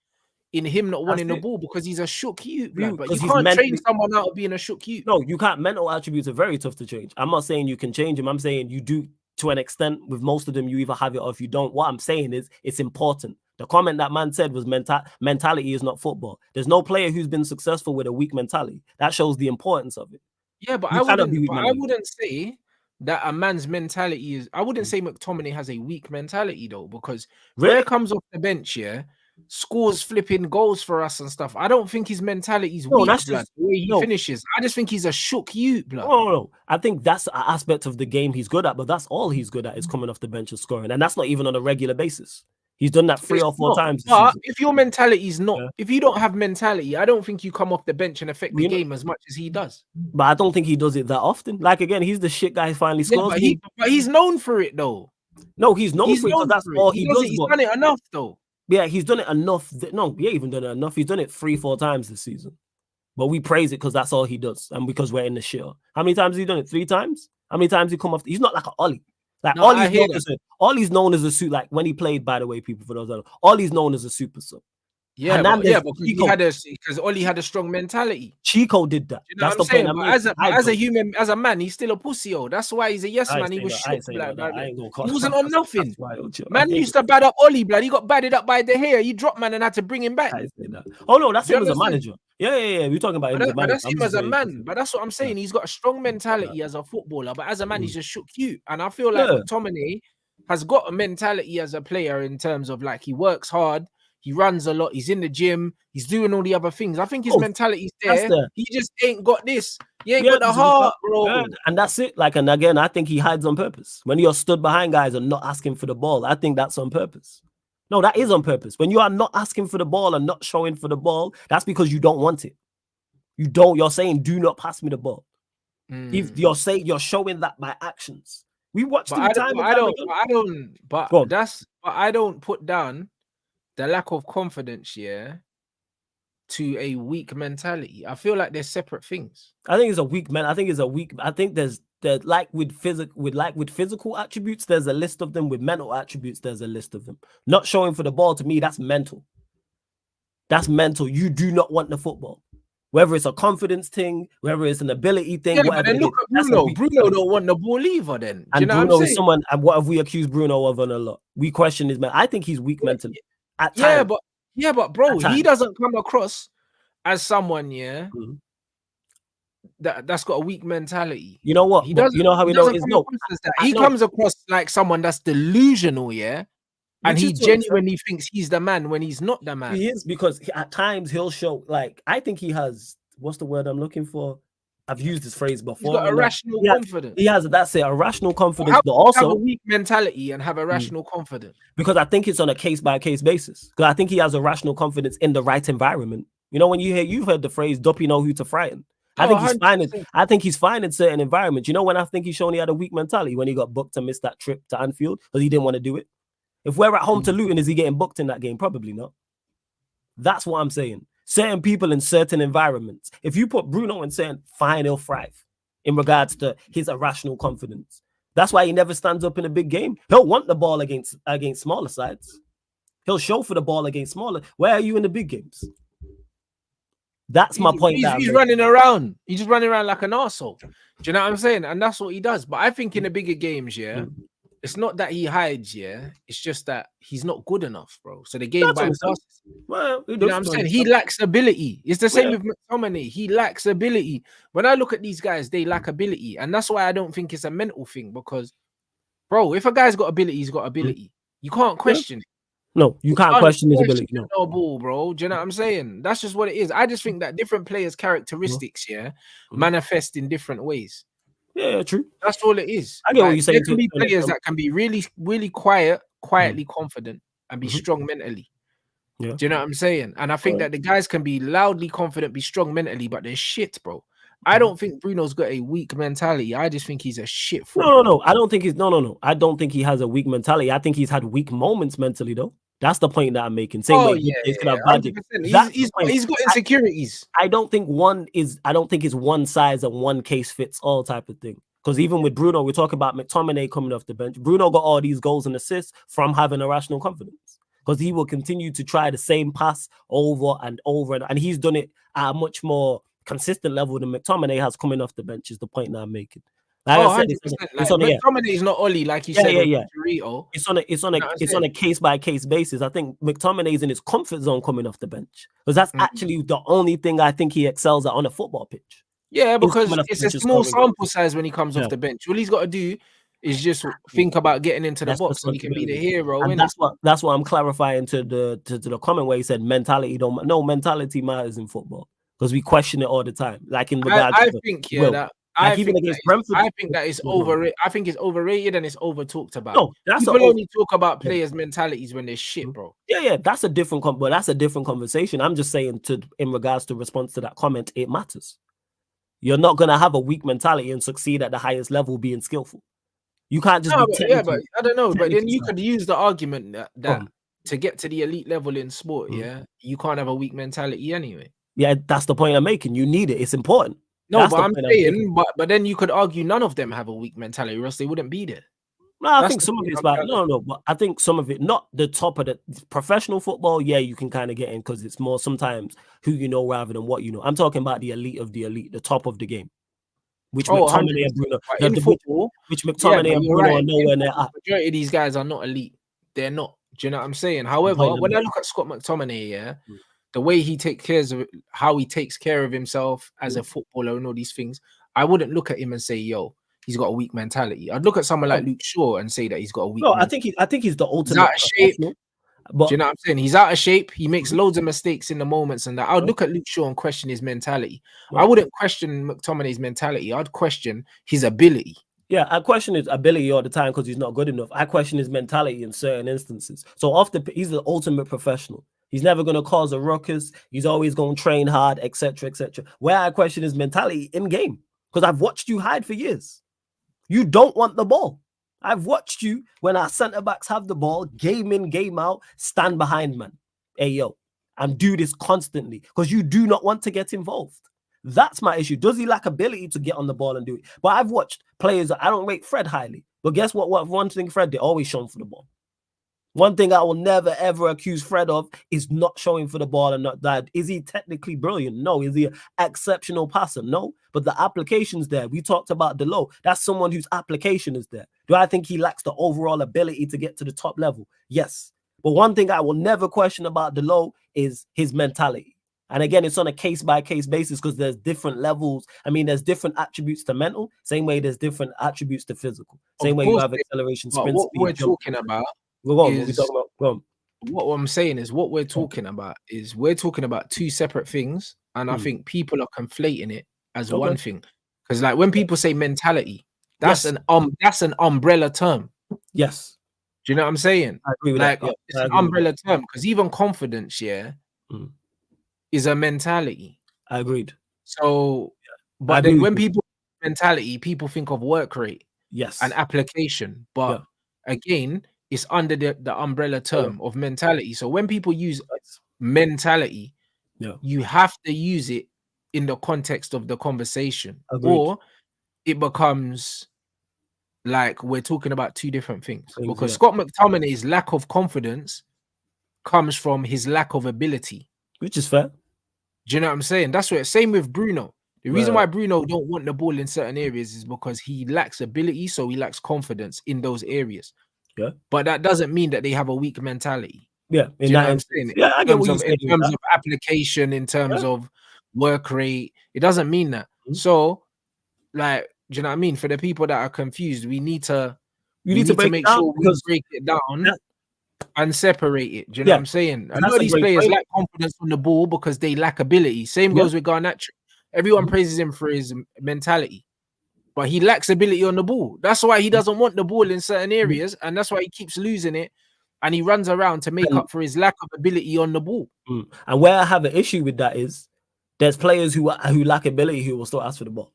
in him not wanting the ball because he's a shook youth. But you can't train someone out of being a shook youth. No, you can't. Mental attributes are very tough to change. I'm not saying you can change them. I'm saying you do to an extent. With most of them, you either have it or if you don't. What I'm saying is it's important. The comment that man said was mentality is not football. There's no player who's been successful with a weak mentality. That shows the importance of it. Yeah, but I wouldn't say that a man's mentality is. I wouldn't say McTominay has a weak mentality though, because Rare comes off the bench, scores flipping goals for us and stuff. I don't think his mentality is weak, blood. The way he finishes, I just think he's a shook youth, blood. No. I think that's an aspect of the game he's good at, but that's all he's good at is coming off the bench and scoring, and that's not even on a regular basis. He's done that 3 or 4 times. But if your mentality is not, if you don't have mentality, I don't think you come off the bench and affect the game as much as he does. But I don't think he does it that often. Like again, he's the shit guy who finally scores. But he's known for it though. No, he's known for it because that's all he does. He's done it enough though. Yeah, he's done it enough. No, he ain't even done it enough. He's done it 3-4 times this season. But we praise it because that's all he does, and because we're in the shit. How many times has he done it? 3 times? How many times he come off? He's not like an Ollie. Like No, I hear that. Ollie's known as a suit. Like when he played, by the way, people for those that Ollie's known as a super sub. Yeah, because Ollie had a strong mentality. Chico did that. You know that's what the I'm point. saying? But as a human, as a man, he's still a pussy. That's why he's a yes man. He was shit. He wasn't on nothing. Man used to bad up Ollie, blood. He got badded up by the hair. He dropped man and had to bring him back. Oh no, that's him as a manager. Yeah. We're talking about him as a manager. That's him as a man. But that's what I'm saying. He's got a strong mentality as a footballer, but as a man, he's just shook cute. And I feel like McTominay has got a mentality as a player in terms of like he works hard. He runs a lot. He's in the gym. He's doing all the other things. I think his mentality's there. He just ain't got this. He ain't got the heart, bro. Yeah, and that's it. Like, and again, I think he hides on purpose. When you're stood behind guys and not asking for the ball, I think that's on purpose. No, that is on purpose. When you are not asking for the ball and not showing for the ball, that's because you don't want it. You're saying, do not pass me the ball. If you're saying, you're showing that by actions. We watched him time and time again. I don't put down the lack of confidence, to a weak mentality. I feel like they're separate things. I think it's a weak man. I think there's like with physical attributes, there's a list of them. With mental attributes, there's a list of them. Not showing for the ball, to me, that's mental. That's mental. You do not want the football. Whether it's a confidence thing, whether it's an ability thing, whatever. But then look at Bruno. Bruno don't want the ball either. Then and Bruno is someone. And what have we accused Bruno of on a lot? We question his man. I think he's weak mentally. But bro, he doesn't come across as someone, that's got a weak mentality. You know what? He doesn't. You know how we know it's no. He comes across like someone that's delusional, and he genuinely thinks he's the man when he's not the man. He is, because at times he'll show, like, I think he has, what's the word I'm looking for? I've used this phrase before. He's got irrational confidence. He has, that's it, a rational confidence, but also have a weak mentality and have a rational confidence. Because I think it's on a case-by-case basis. Because I think he has a rational confidence in the right environment. You know, when you've heard the phrase, "Duppy know who to frighten." I think he's fine. I think he's fine in certain environments. You know, when I think he's shown he had a weak mentality when he got booked and missed that trip to Anfield because he didn't want to do it. If we're at home to Luton, is he getting booked in that game? Probably not. That's what I'm saying. Certain people in certain environments. If you put Bruno in certain, fine, he'll thrive in regards to his irrational confidence. That's why he never stands up in a big game. He'll want the ball against smaller sides. He'll show for the ball against smaller. Where are you in the big games? That's my point. He's running around. He's just running around like an arsehole. Do you know what I'm saying? And that's what he does. But I think in the bigger games, it's not that he hides, it's just that he's not good enough, bro. So the game by us. Well, you know what I'm saying? He lacks ability. It's the same with McTominay. He lacks ability. When I look at these guys, they lack ability. And that's why I don't think it's a mental thing, because, bro, if a guy's got ability, he's got ability. You can't question it. No, you can't question his ability. No ball, bro. Do you know what I'm saying? That's just what it is. I just think that different players' characteristics, manifest in different ways. Yeah, true. That's all it is. I get what you're saying. There can be players that can be really, really quietly confident and be strong mentally. Yeah. Do you know what I'm saying? And I think that the guys can be loudly confident, be strong mentally, but they're shit, bro. I don't think Bruno's got a weak mentality. I just think he's a shit footballer. No. I don't think he's I don't think he has a weak mentality. I think he's had weak moments mentally, though. That's the point that I'm making. He's got insecurities. I don't think it's one size and one case fits all type of thing. Because even with Bruno, we're talking about McTominay coming off the bench. Bruno got all these goals and assists from having irrational confidence. Because he will continue to try the same pass over and over, and he's done it at a much more consistent level than McTominay has coming off the bench. Is the point that I'm making. Like I said, McTominay is not Ollie, like you said. It's on a case by case basis. I think McTominay is in his comfort zone coming off the bench, because that's actually the only thing I think he excels at on a football pitch. Yeah, because it's a small sample size when he comes off the bench. All he's got to do is just think about getting into the box, and he can be the hero. And that's what I'm clarifying to the comment where he said mentality matters in football, because we question it all the time. Like in regards, I think that is overrated. I think it's overrated and it's over talked about. No, people only talk about players' mentalities when they're shit, bro. Yeah, that's a different conversation. I'm just saying in regards to response to that comment, it matters. You're not gonna have a weak mentality and succeed at the highest level being skillful. You can't just but I don't know. But then you could use the argument that to get to the elite level in sport, you can't have a weak mentality anyway. Yeah, that's the point I'm making. You need it. It's important. No, That's but the I'm point saying, but then you could argue none of them have a weak mentality, or else they wouldn't be there. No, I That's think the some of point it's I'm about trying to- but I think some of it, not the top of the professional football. Yeah, you can kind of get in because it's more sometimes who you know rather than what you know. I'm talking about the elite of the elite, the top of the game, which Oh, McTominay 100%. and Bruno, But in football, which yeah, McTominay but and you're Bruno right. are nowhere In near football, at. the majority of these guys are not elite. They're not. Do you know what I'm saying? The However, point I'm when I making. look at Scott McTominay, the way he takes care of how he takes care of himself as a footballer and all these things, I wouldn't look at him and say, "Yo, he's got a weak mentality." I'd look at someone like Luke Shaw and say that he's got a weak. No, mentality. I think he's the He's ultimate out of shape. professional. Do But you know what I'm saying? He's out of shape. He makes loads of mistakes in the moments, and that I would look at Luke Shaw and question his mentality. I wouldn't question McTominay's mentality. I'd question his ability. yeah, I question his ability all the time because he's not good enough. I question his mentality in certain instances. So he's the ultimate professional. He's never going to cause a ruckus. He's always going to train hard, etc., etc. Where I question his mentality in game, because I've watched you hide for years. You don't want the ball. I've watched you when our centre backs have the ball, game in, game out, stand behind man. Hey yo, and do this constantly because you do not want to get involved. That's my issue. Does he lack ability to get on the ball and do it? But I've watched players. I don't rate Fred highly, but guess what? What one thing Fred did, always showing for the ball. One thing I will never ever accuse Fred of is not showing for the ball and not that. Is he technically brilliant? No. Is he an exceptional passer? No. But the application's there. We talked about Delo. That's someone whose application is there. Do I think he lacks the overall ability to get to the top level? Yes. But one thing I will never question about Delo is his mentality. And again, it's on a case-by-case basis because there's different levels. I mean, there's different attributes to mental, same way there's different attributes to physical. Same way you have acceleration, sprint what speed. we're talking about what we talking about? Go on. What I'm saying is what we're talking about is we're talking about two separate things, and I think people are conflating it as one thing. Because like when people say mentality, that's an umbrella term. Yes. Do you know what I'm saying? I agree with like that. it's an umbrella term because even confidence, is a mentality. I agreed. So, but then when people mentality, people think of work rate, and application. But again, it's under the umbrella term of mentality. So when people use mentality, you have to use it in the context of the conversation, or it becomes like we're talking about two different things. Because Scott McTominay's lack of confidence comes from his lack of ability, which is fair. Do you know what I'm saying? That's what. Same with Bruno. The reason why Bruno don't want the ball in certain areas is because he lacks ability, so he lacks confidence in those areas. Yeah, but that doesn't mean that they have a weak mentality. Yeah, Do you know what I'm saying? Yeah, I get what you're saying. In terms of application, in terms of work rate, it doesn't mean that. So, like, do you know what I mean? For the people that are confused, we need to make sure we break it down and separate it. Do you know what I'm saying? A lot of these players lack confidence on the ball because they lack ability. Same goes with Garnacho. Everyone praises him for his mentality, but he lacks ability on the ball. That's why he doesn't want the ball in certain areas, and that's why he keeps losing it. And he runs around to make up for his lack of ability on the ball. And where I have an issue with that is there's players who lack ability who will still ask for the ball.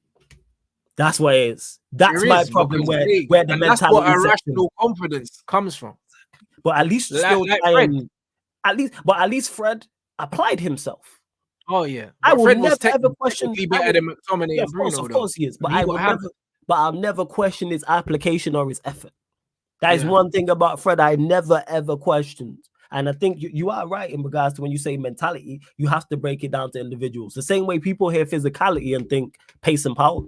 That's where it is. That's my problem. Where the mentality, that's what irrational confidence comes from. But at least still at least Fred applied himself. Oh yeah, I will never ever question. Better than McTominay and Bruno. Of course he is. But I'll never question his application or his effort. That is one thing about Fred I never ever questioned. And I think you are right in regards to when you say mentality, you have to break it down to individuals. The same way people hear physicality and think pace and power.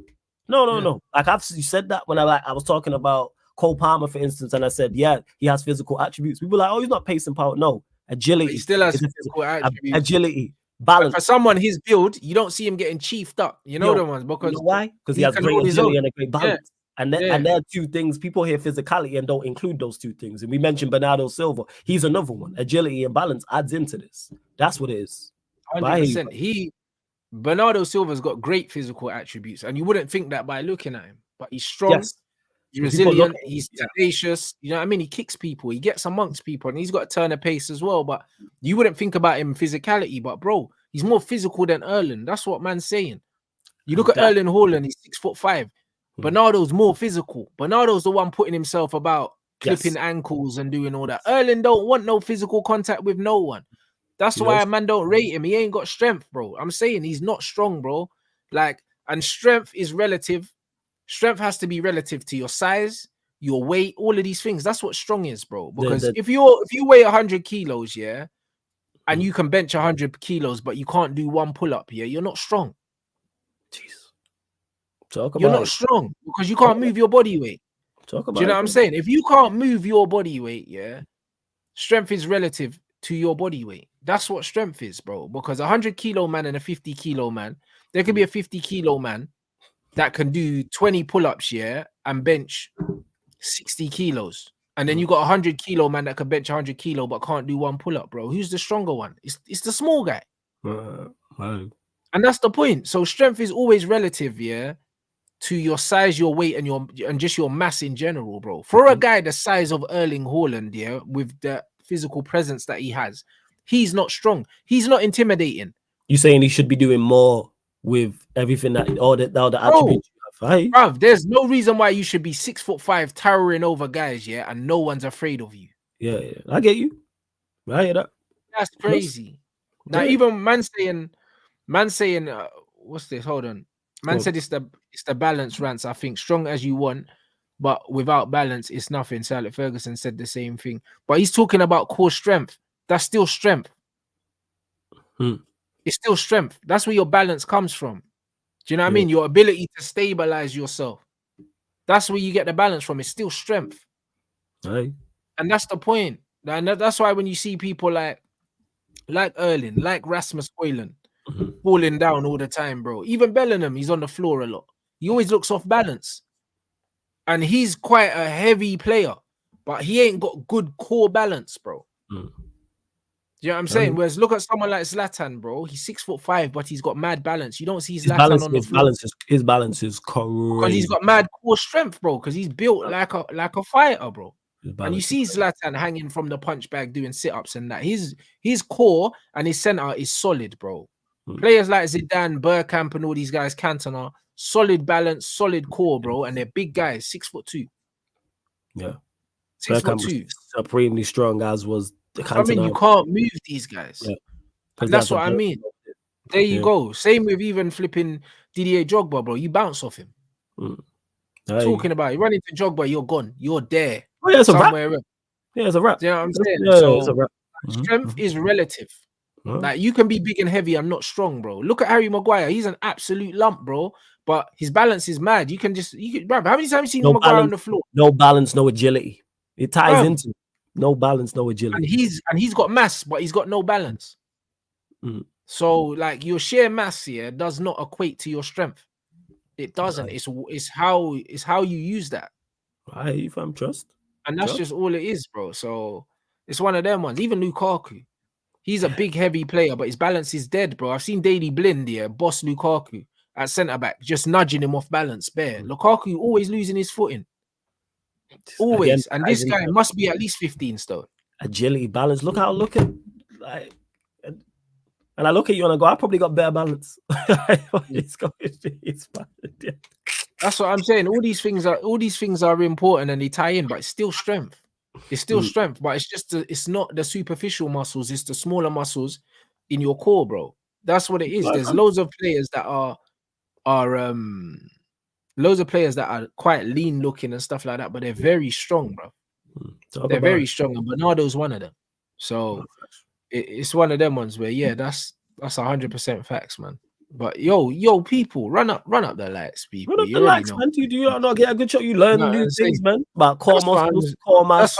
No. Like you said that when I was talking about Cole Palmer, for instance, and I said, yeah, he has physical attributes. People are like, oh, he's not pace and power. No, agility. But he still has physical attributes. Agility, balance. But for someone his build, you don't see him getting chiefed up. You know the ones because why? Because he has great agility and a great balance. And there are two things. People hear physicality and don't include those two things. And we mentioned Bernardo Silva. He's another one. Agility and balance adds into this. That's what it is. 100%. Bernardo Silva's got great physical attributes, and you wouldn't think that by looking at him. But he's strong, he's resilient, he's tenacious. You know what I mean? He kicks people, he gets amongst people, and he's got a turn of pace as well. But you wouldn't think about him physicality. But bro, he's more physical than Erling. That's what man's saying. You look at Erling Haaland, he's 6'5". Bernardo's more physical. Bernardo's the one putting himself about clipping ankles and doing all that. Erling don't want no physical contact with no one. That's why man don't rate him. He ain't got strength, bro. I'm saying he's not strong, bro. Like, and strength is relative. Strength has to be relative to your size, your weight, all of these things. That's what strong is, bro. Because if you weigh 100 kilos, yeah, and you can bench 100 kilos, but you can't do one pull-up, yeah, you're not strong. Jeez. You're not strong because you can't move your body weight. Do you know what I'm saying? If you can't move your body weight, yeah, strength is relative to your body weight. That's what strength is, bro. Because a 100-kilo man and a 50-kilo man, there could be a 50-kilo man that can do 20 pull-ups, yeah, and bench 60 kilos. And then you got a 100-kilo man that can bench 100 kilo but can't do one pull-up, bro. Who's the stronger one? It's the small guy. And that's the point. So strength is always relative, yeah, to your size, your weight, and just your mass in general, bro. For a guy the size of Erling Haaland, yeah, with the physical presence that he has, he's not strong. He's not intimidating. You saying he should be doing more with everything that all the attributes you have, right? Bruv, there's no reason why you should be 6'5", towering over guys, yeah, and no one's afraid of you. Yeah, I get you. I hear that. That's crazy. Now, even man saying, what's this? Hold on. Man said it's the balance, Rants. I think strong as you want, but without balance, it's nothing. Sir Alex Ferguson said the same thing, but he's talking about core strength. That's still strength. It's still strength. That's where your balance comes from. Do you know what I mean? Your ability to stabilize yourself. That's where you get the balance from. It's still strength. Right. And that's the point. And that's why when you see people like Erling, like Rasmus Haaland, falling down all the time, bro. Even Bellingham, he's on the floor a lot. He always looks off balance. And he's quite a heavy player, but he ain't got good core balance, bro. Do you know what I'm saying? Whereas look at someone like Zlatan, bro. He's 6'5", but he's got mad balance. You don't see Zlatan on the floor. His balance is crazy. Because he's got mad core strength, bro. Because he's built like a fighter, bro. And you see Zlatan hanging from the punch bag doing sit-ups and that. His core and his center is solid, bro. Players like Zidane, Bergkamp, and all these guys, Cantona, solid balance, solid core, bro. And they're big guys, 6'2". Yeah. 6'2". Supremely strong, as was the Cantona. I mean, you can't move these guys. Yeah. That's what I mean. There you go. Same with even flipping Didier Drogba, bro. You bounce off him. Talking about it. Run into Drogba, you're gone. You're there. Oh, yeah, it's a wrap. Yeah, it's a wrap. You know what I'm saying? Yeah, so it's a wrap. Strength is relative. Like, you can be big and heavy and not strong, bro. Look at Harry Maguire. He's an absolute lump, bro. But his balance is mad. Bro, how many times have you seen Maguire on the floor? No balance, no agility. It ties into no balance, no agility. And he's got mass, but he's got no balance. So, like, your sheer mass here does not equate to your strength. It doesn't. It's how you use that. Right, if I'm trust. And that's just all it is, bro. So it's one of them ones. Even Lukaku, he's a big, heavy player, but his balance is dead, bro. I've seen Daily Blind here, boss Lukaku at centre back, just nudging him off balance. Bare Lukaku always losing his footing, always. Again, and this guy must be at least 15 stone. Agility, balance. Look at like. And I look at you and I go, I probably got better balance. That's what I'm saying. All these things are important and they tie in, but it's still strength. It's still strength, but it's not the superficial muscles, it's the smaller muscles in your core, bro. That's what it is. There's loads of players that are quite lean looking and stuff like that, but they're very strong, bro. They're very strong, and Bernardo's one of them. So it's one of them ones where that's 100% facts, man. But yo, people, run up the lights, people. Run up the lights, man. Do you not get a good shot? You learn new things, man. About core muscles, core mass,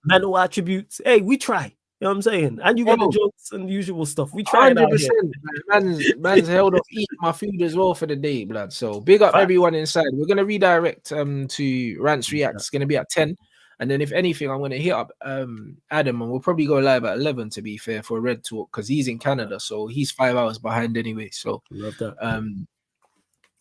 mental attributes. Hey, we try. You know what I'm saying? And you get the jokes and the usual stuff. We try 100%. Man's held off eating my food as well for the day, blood. So big up everyone inside. We're gonna redirect to Rants React. It's gonna be at 10. And then if anything, I'm going to hit up Adam, and we'll probably go live at 11, to be fair, for Red Talk, because he's in Canada, so he's 5 hours behind anyway. So love that.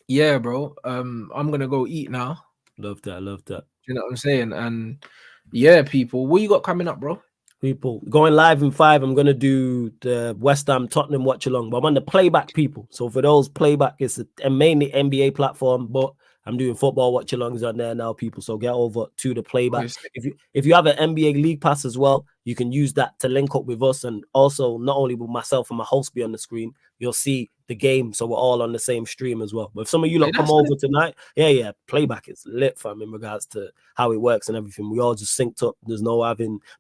Yeah, bro. I'm going to go eat now. Love that. You know what I'm saying? And yeah, people, what you got coming up, bro? People, going live in 5, I'm going to do the West Ham Tottenham watch along, but I'm on the playback, people. So for those playback, it's a mainly NBA platform, but I'm doing football watch-alongs on there now, people. So get over to the playback. Obviously. If you have an NBA League Pass as well, you can use that to link up with us, and also not only will myself and my host be on the screen, you'll see the game, so we're all on the same stream as well. But if some of you lot come over tonight, playback is lit, fam, in regards to how it works and everything. We all just synced up. There's no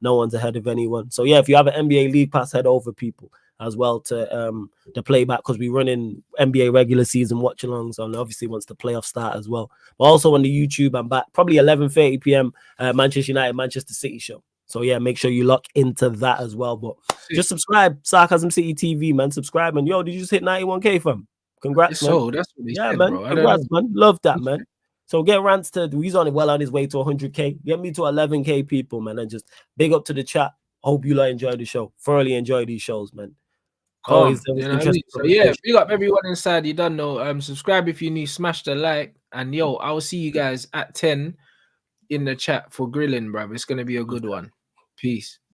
one's ahead of anyone. So yeah, if you have an NBA League Pass, head over, people, as well, to the playback, because we run in NBA regular season watch-alongs, and obviously once the playoffs start as well. But also on the YouTube, I'm back probably 11:30 p.m. Manchester United, Manchester City show. So yeah, make sure you lock into that as well. But just subscribe, Sarcasm City TV, man. Subscribe, and yo, did you just hit 91K, fam? Congrats, man. So that's what said, man. Bro. Congrats, man. Love that, man. So get Rants to, he's on his way to 100K. Get me to 11K, people, man. And just big up to the chat. Hope you enjoy the show. Thoroughly enjoy these shows, man. Always interesting. So yeah, big up everyone inside. You don't know. Subscribe if you need. Smash the like, and yo, I will see you guys at 10 in the chat for grilling, bro. It's gonna be a good one. Peace.